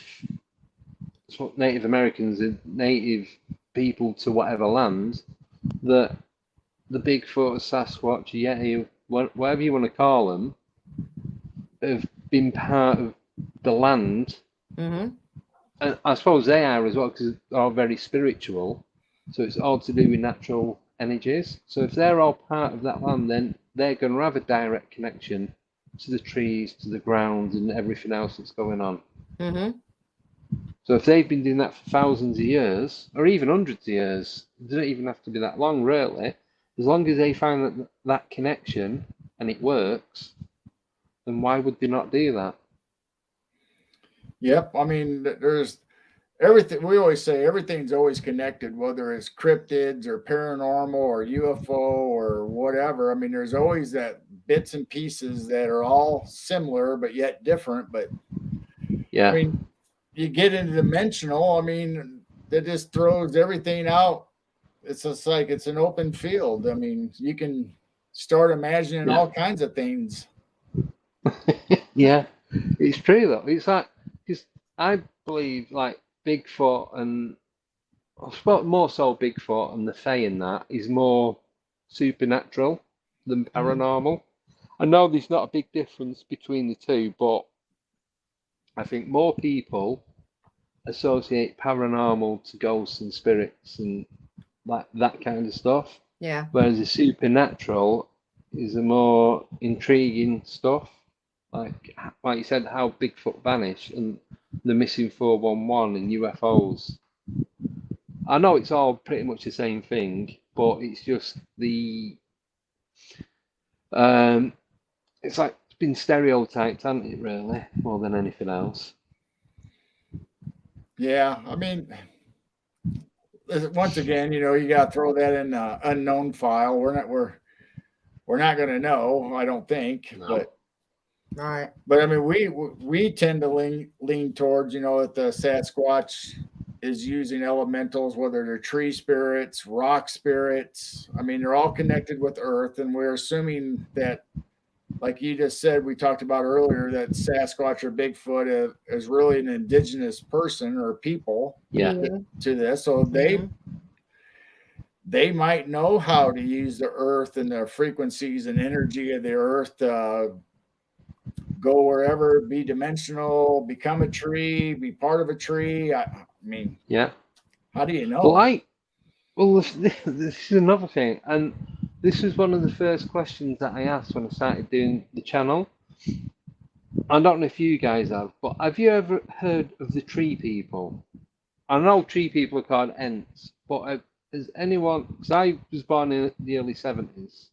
Americans and Native people to whatever land, that the Bigfoot, Sasquatch, Yeti, whatever you want to call them, have been part of the land. And I suppose they are as well, because they're all very spiritual. So it's all to do with natural energies. So if they're all part of that land, then they're going to have a direct connection to the trees, to the ground, and everything else that's going on. So if they've been doing that for thousands of years, or even hundreds of years, it doesn't even have to be that long, really. As long as they find that connection and it works, then why would they not do that? Yep. I mean, there's everything. We always say everything's always connected, whether it's cryptids or paranormal or UFO or whatever. I mean, there's always that bits and pieces that are all similar but yet different. But I mean, you get into dimensional. I mean, that just throws everything out. It's just like it's an open field. I mean, you can start imagining all kinds of things. Yeah, it's true though. It's like, because I believe like Bigfoot, and I suppose more so Bigfoot and the Fae in that is more supernatural than paranormal. I know there's not a big difference between the two, but I think more people associate paranormal to ghosts and spirits and like that kind of stuff. Yeah. Whereas the supernatural is a more intriguing stuff. Like you said, how Bigfoot vanished and the missing 411 and UFOs. I know it's all pretty much the same thing, but it's just it's like it's been stereotyped, hasn't it, really, more than anything else. Yeah, I mean, once again, you got to throw that in the unknown file. We're not going to know, I don't think. No. Right. But I mean, we tend to lean towards, you know, that the Sasquatch is using elementals, whether they're tree spirits, rock spirits. I mean, they're all connected with Earth, and we're assuming that, like you just said, we talked about earlier, that Sasquatch or Bigfoot is really an indigenous person or people Yeah. to this. So they might know how to use the Earth and the frequencies and energy of the Earth to go wherever, be dimensional, become a tree, be part of a tree. I mean, Yeah. how do you Well, know? this is another thing, and this was one of the first questions that I asked when I started doing the channel. I don't know if you guys have, but have you ever heard of the tree people? I know tree people are called Ents, but has anyone? Because I was born in the early 70s,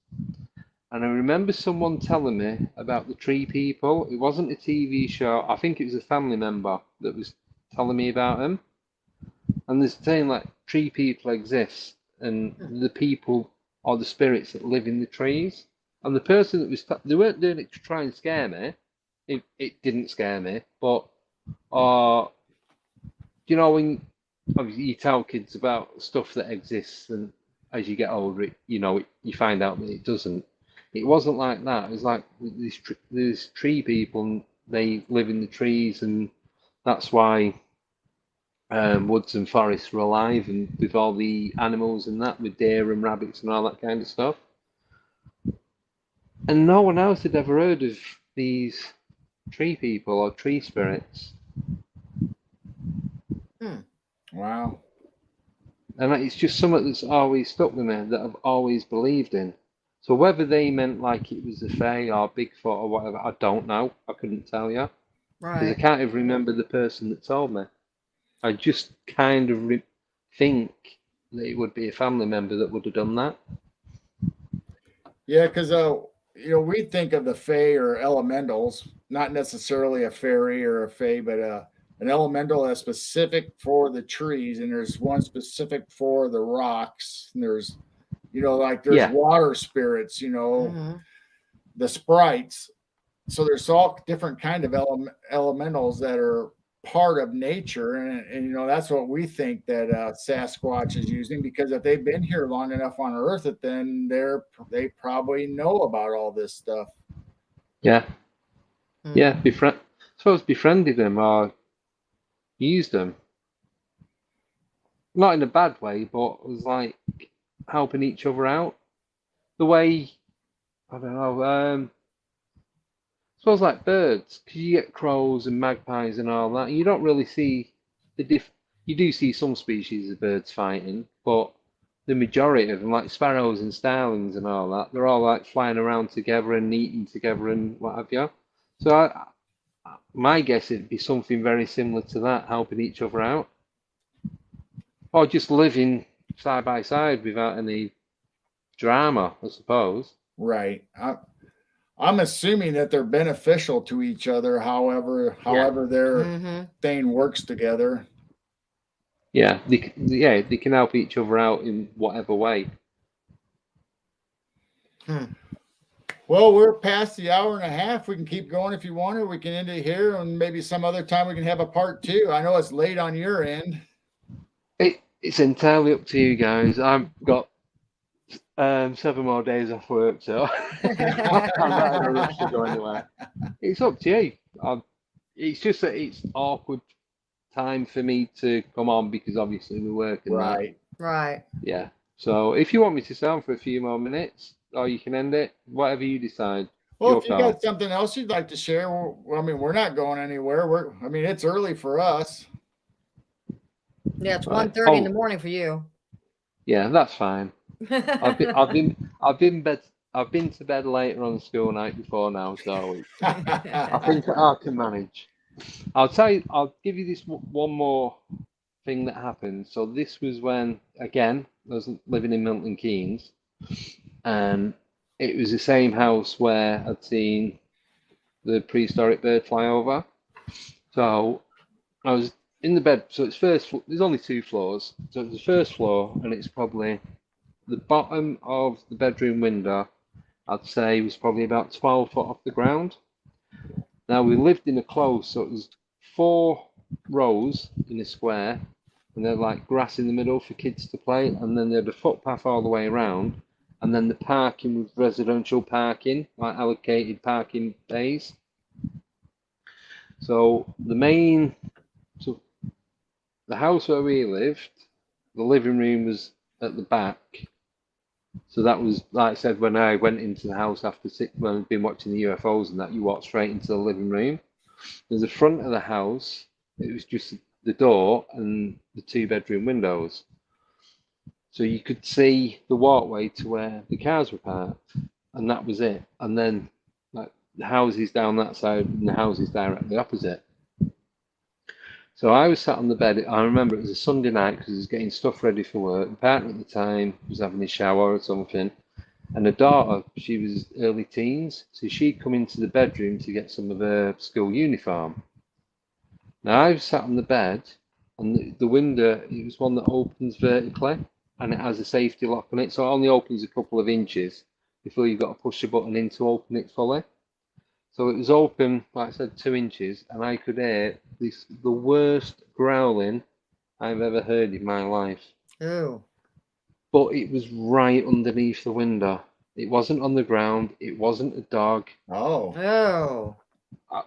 and I remember someone telling me about the tree people. It wasn't a TV show. I think it was a family member that was telling me about them. And there's saying like tree people exist, and the people are the spirits that live in the trees. And the person that was they weren't doing it to try and scare me. It didn't scare me, but you know when obviously you tell kids about stuff that exists, and as you get older, you find out that it doesn't. It wasn't like that. It was like these tree people, and they live in the trees, and that's why woods and forests were alive, and with all the animals and that, with deer and rabbits and all that kind of stuff. And no one else had ever heard of these tree people or tree spirits. Wow. And it's just something that's always stuck with me, that I've always believed in. So whether they meant like it was a fae or Bigfoot or whatever, I don't know. I couldn't tell you. Because I Right. can't even remember the person that told me. I just kind of think that it would be a family member that would have done that. Yeah, because you know, we think of the Fae or elementals, not necessarily a fairy or a Fae, but an elemental that's specific for the trees, and there's one specific for the rocks. And there's, you know, like there's Yeah, water spirits, you know, Mm-hmm. the sprites. So there's all different kind of elementals that are part of nature, and you know that's what we think that Sasquatch is using, because if they've been here long enough on Earth, then they probably know about all this stuff. yeah, yeah. Mm-hmm. Suppose befriended them or used them, not in a bad way, but it was like helping each other out. The way I don't know. Suppose like birds, because you get crows and magpies and all that. And you don't really see the diff. You do see some species of birds fighting, but the majority of them, like sparrows and starlings and all that, they're all like flying around together and eating together and what have you. So my guess it'd be something very similar to that, helping each other out, or just living side by side without any drama, I suppose. Right. I'm assuming that they're beneficial to each other. Yeah, However their Mm-hmm. thing works together. yeah, they can help each other out in whatever way. Hmm. Well, we're past the hour and a half. We can keep going if you want, or we can end it here, and maybe some other time we can have a part two. I know it's late on your end. It's entirely up to you guys. I've got 7 more days off work, so I'm not in a rush to go anywhere. It's up to you. It's just that it's awkward time for me to come on because obviously we work and that. Right. Right. Yeah. So if you want me to stay on for a few more minutes, or you can end it, whatever you decide. Well, Your if you call. got something else you'd like to share, I mean, we're not going anywhere. I mean, it's early for us. Yeah, it's Right. 1:30 in Oh, the morning for you. yeah, that's fine. I've been to bed later on the school night before now, so I think I can manage. I'll give you this one more thing that happened. So this was when, again, I was living in Milton Keynes, and it was the same house where I'd seen the prehistoric bird fly over. So I was in the bed. So it's first. There's only 2 floors. So it's the first floor, and it's probably the bottom of the bedroom window. I'd say was probably about 12 foot off the ground. Now we lived in a close, so it was 4 rows in a square, and they're like grass in the middle for kids to play, and then they had a footpath all the way around, and then the parking was residential parking, like allocated parking bays. So so the house where we lived, the living room was at the back. So that was, like I said, when I went into the house after when I'd been watching the UFOs and that, you walked straight into the living room. There's the front of the house, it was just the door and the 2-bedroom windows. So you could see the walkway to where the cars were parked, and that was it. And then like the houses down that side and the houses directly opposite. So I was sat on the bed. I remember it was a Sunday night because I was getting stuff ready for work. My partner at the time was having a shower or something. And her daughter, she was early teens. So she'd come into the bedroom to get some of her school uniform. Now I was sat on the bed, and the window, it was one that opens vertically, and it has a safety lock on it. So it only opens a couple of inches before you've got to push a button in to open it fully. So it was open, like I said, 2 inches, and I could hear the worst growling I've ever heard in my life. Ew. But it was right underneath the window. It wasn't on the ground. It wasn't a dog. Oh. Oh.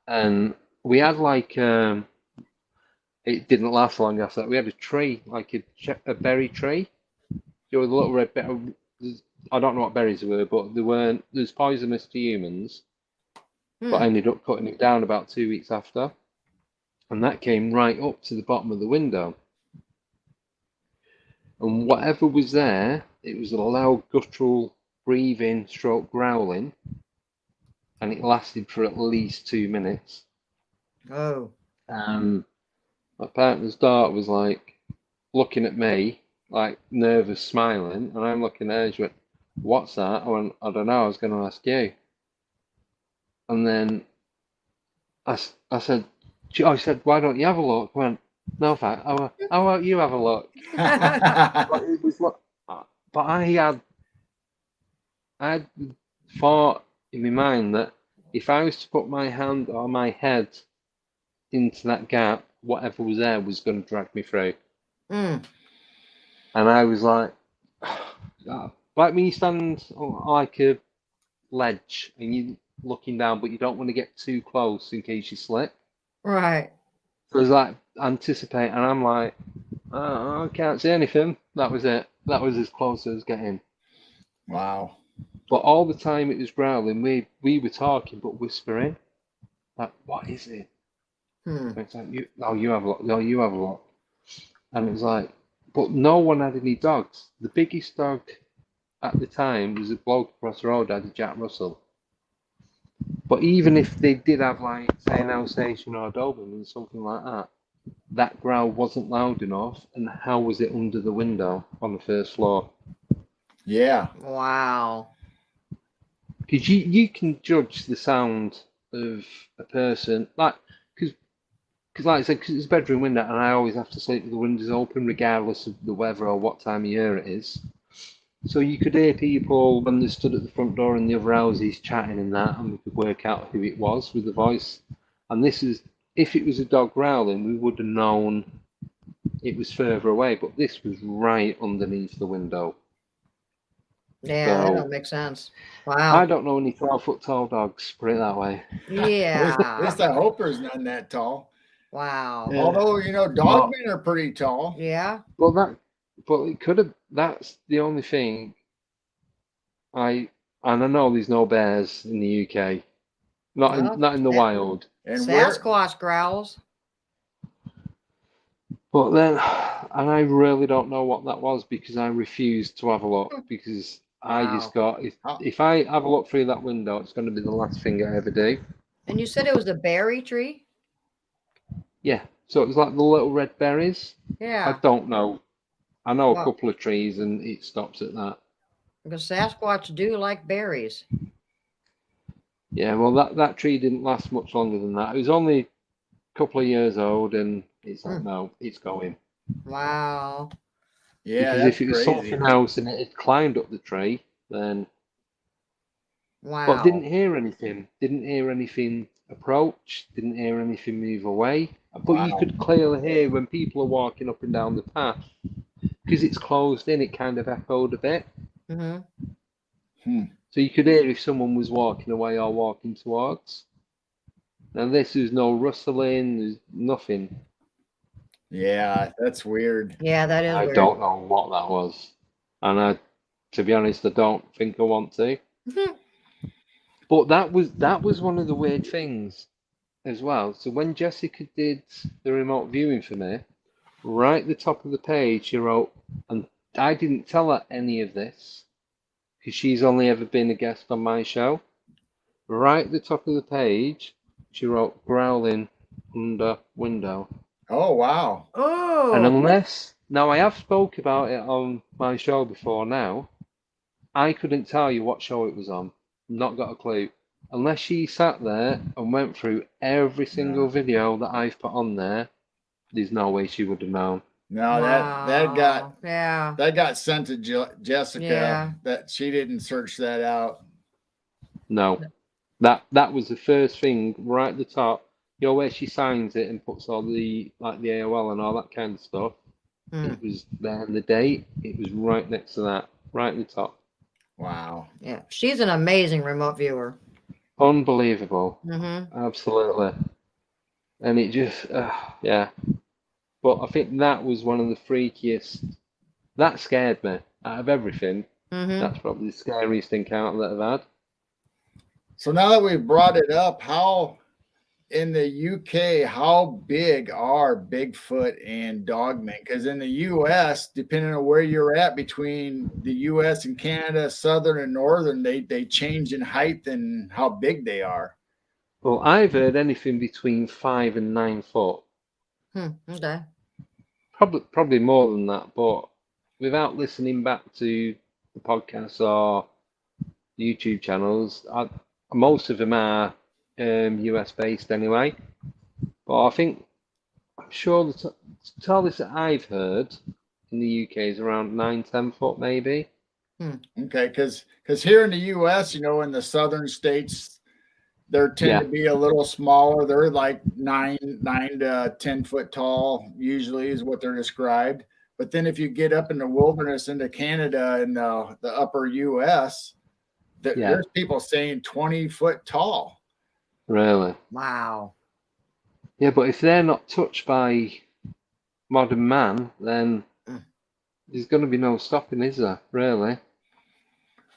And we had like, it didn't last long after that. We had a tree, like a berry tree. There was a little red berry. I don't know what berries they were, but they weren't, there's poisonous to humans. But I ended up cutting it down about 2 weeks after. And that came right up to the bottom of the window. And whatever was there, it was a loud guttural breathing stroke growling. And it lasted for at least 2 minutes. Oh. My partner's daughter was like looking at me, like nervous, smiling. And I'm looking at her and she went, "What's that?" I went, "I don't know, I was going to ask you." And then I said, she said, "Why don't you have a look?" I went, "No, fact, how about you have a look?" But it was like, but I had thought in my mind that if I was to put my hand or my head into that gap, whatever was there was going to drag me through. And I was like when you stand on like a ledge and you're looking down, but you don't want to get too close in case you slip. Right. So it was like anticipate, and I'm like, oh, I can't see anything. That was it. That was as close as I was getting. Wow. But all the time it was growling, we were talking but whispering. Like, what is it? It's like, you have a look. No, you have a look. And it was like, but no one had any dogs. The biggest dog at the time was a bloke across the road, had a Jack Russell. But even if they did have, like, say, an Alsatian or a Doberman, something like that, that growl wasn't loud enough. And how was it under the window on the first floor? Yeah. Wow. Because you can judge the sound of a person, like, because like I said, because it's a bedroom window, and I always have to sleep with the windows open, regardless of the weather or what time of year it is. So you could hear people when they stood at the front door in the other houses chatting and that, and we could work out who it was with the voice. And this is, if it was a dog growling, we would have known it was further away, but this was right underneath the window. Yeah, that don't make sense. Wow. I don't know any 12-foot tall dogs, put it that way. Yeah. At least I hope there's none that tall. Wow. Yeah. Although, dogmen are pretty tall. Yeah. Well, it could have. That's the only thing. And I know there's no bears in the UK, not in the wild. And Sasquatch growls. But then, and I really don't know what that was because I refused to have a look because I just got if I have a look through that window, it's going to be the last thing I ever do. And you said it was a berry tree? Yeah, so it was like the little red berries. Yeah. I don't know. I know a couple of trees, and it stops at that. Because Sasquatch do like berries. Yeah, well, that tree didn't last much longer than that. It was only a couple of years old, and it's like, no, it's going. Wow. Yeah, because that's if it was crazy. something else and it had climbed up the tree, then but didn't Wow. hear anything. Didn't hear anything approach. Didn't hear anything move away. But you Wow. could clearly hear when people are walking up and down the path because it's closed in. It kind of echoed a bit, Hmm. Hmm. so you could hear if someone was walking away or walking towards. Now this is no rustling. There's nothing. Yeah, that's weird. Yeah, that is I weird. don't know what that was, and to be honest, I don't think I want to. But that was one of the weird things as well. So when Jessica did the remote viewing for me, right at the top of the page, she wrote, and I didn't tell her any of this because she's only ever been a guest on my show. Right at the top of the page, she wrote growling under window. Oh, wow. And Oh, unless now I have spoke about it on my show before now, I couldn't tell you what show it was on. Not got a clue. Unless she sat there and went through every single No, video that I've put on there, there's no way she would have known. no, wow. Yeah. that got sent to Jessica. Yeah. That she didn't search that out. No. That was the first thing right at the top. You know where she signs it and puts all the like the AOL and all that kind of stuff. Mm. It was there and the date. It was right next to that, right at the top. Wow. Yeah. She's an amazing remote viewer. Unbelievable, Mm-hmm. absolutely. And it just, yeah. But I think that was one of the freakiest. That scared me out of everything. Mm-hmm. That's probably the scariest encounter that I've had. So now that we've brought it up, how in the UK, how big are Bigfoot and Dogmen? Because in the US, depending on where you're at between the US and Canada, southern and northern, they change in height and how big they are. Well, I've heard anything between 5 and 9 foot. Okay. Probably more than that, but without listening back to the podcasts or YouTube channels, most of them are US based anyway. But I'm sure the tallest that I've heard in the UK is around 9, 10 foot, maybe. Okay, because here in the US, in the southern states, they tend Yeah, to be a little smaller. They're like 9 to 10 foot tall, usually is what they're described. But then if you get up in the wilderness into Canada and the upper US, yeah, there's people saying 20 foot tall. really. Wow. Yeah, but if they're not touched by modern man, then Mm. there's going to be no stopping, is there? Really?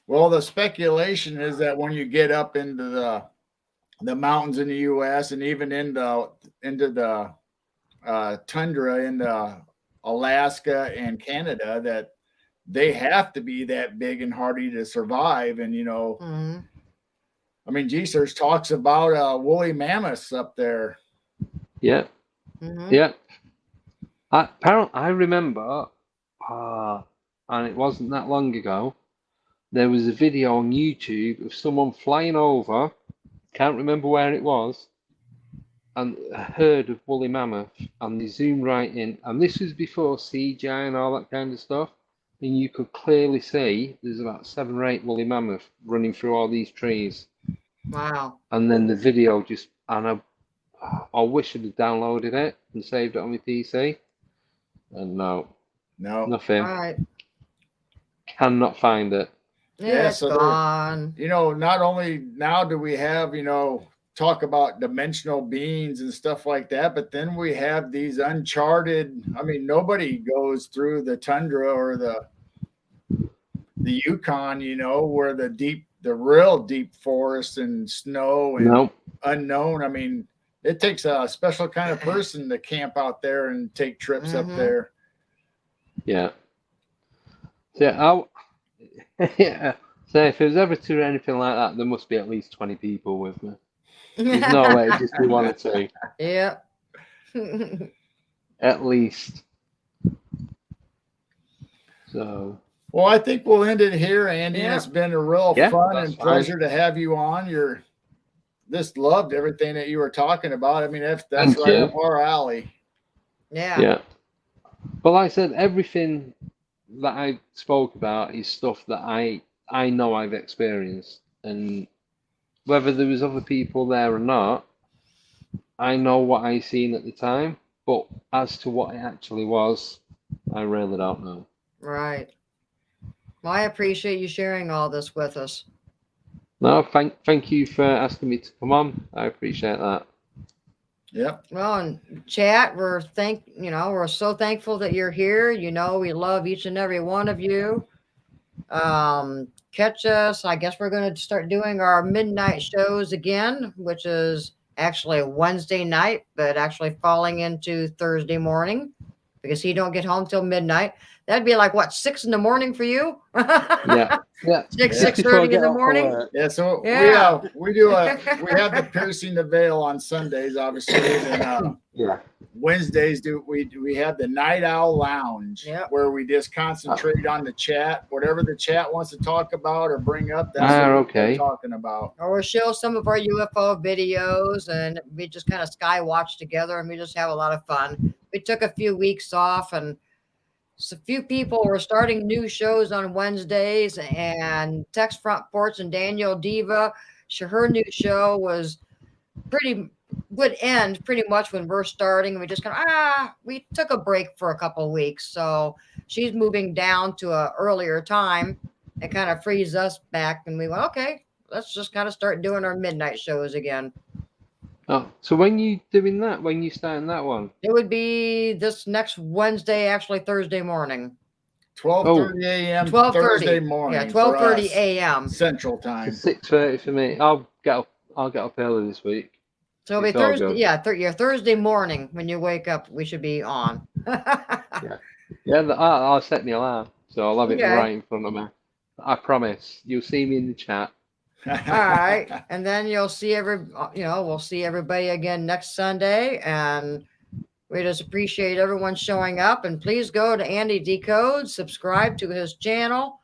Well, the speculation is that when you get up into the mountains in the US and even into the tundra in Alaska and Canada, that they have to be that big and hardy to survive. And Mm-hmm. I mean, G-Search talks about woolly mammoths up there. Yeah, Mm-hmm. yeah. I remember, and it wasn't that long ago, there was a video on YouTube of someone flying over, can't remember where it was, and a herd of woolly mammoth, and they zoomed right in. And this was before CGI and all that kind of stuff. And you could clearly see there's about 7 or 8 woolly mammoth running through all these trees. Wow. And then the video just, and I wish I'd have downloaded it and saved it on my PC. And no, No. nothing. All right. Cannot find it. Yeah, It's so gone. not only now do we have, talk about dimensional beings and stuff like that, but then we have these uncharted. I mean, nobody goes through the tundra or the Yukon, where the real deep forest and snow and No. unknown. I mean, it takes a special kind of person to camp out there and take trips up Mhm. there. Yeah. So, yeah. So if there's ever to anything like that, there must be at least 20 people with me. There's no way it'd just be 1 or 2. Yeah. At least. So. Well, I think we'll end it here, Andy. Yeah. It's been a real Yeah, fun that's and fine. pleasure to have you on. Just loved everything that you were talking about. I mean, that's Thank right you. up our alley. Yeah. Yeah. But like I said, everything that I spoke about is stuff that I know I've experienced, and whether there was other people there or not, I know what I seen at the time, but as to what it actually was, I really don't know. Right. Well, I appreciate you sharing all this with us. No, thank you for asking me to come on. I appreciate that. Yep. Well, and chat, we're so thankful that you're here. You know, we love each and every one of you. Catch us. I guess we're going to start doing our midnight shows again, which is actually Wednesday night, but actually falling into Thursday morning because he don't get home till midnight. That'd be like what, 6 in the morning for you? Yeah. 6:30 in the morning. Yeah, so Yeah. we have the piercing the veil on Sundays, obviously, and Yeah. Wednesdays we have the Night Owl Lounge, Yep. where we just concentrate on the chat, whatever the chat wants to talk about or bring up. That's what we're talking about. Or we'll show some of our UFO videos, and we just kind of sky watch together, and we just have a lot of fun. We took a few weeks off, and so a few people were starting new shows on Wednesdays, and Tex Front Porch and Daniel Diva, her new show would end pretty much when we're starting. We just we took a break for a couple of weeks. So she's moving down to a earlier time. It kind of frees us back, and we went, okay, let's just kind of start doing our midnight shows again. Oh, so when you doing that? When you starting that one? It would be this next Wednesday, actually Thursday morning. 12:30 a.m. 12:30 Thursday morning. Yeah, 12:30 a.m. Central Time. 6:30 for me. I'll get up early this week. So it'll be Thursday. Yeah, Thursday morning when you wake up, we should be on. Yeah. I'll set the alarm, so I'll have it right in front of me. I promise. You'll see me in the chat. All right, and then we'll see everybody again next Sunday, and we just appreciate everyone showing up. And please go to Andy Decode, subscribe to his channel.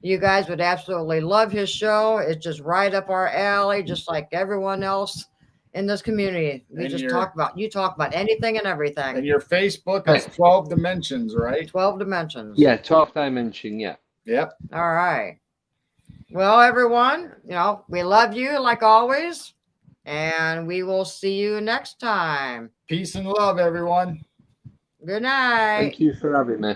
You guys would absolutely love his show. It's just right up our alley, just like everyone else in this community. You talk about anything and everything. And your Facebook is 12 Dimensions, right? 12 Dimensions. Yeah, 12th dimension. Yeah. Yep. All right. Well, everyone, we love you like always, and we will see you next time. Peace and love, everyone. Good night. Thank you for having me.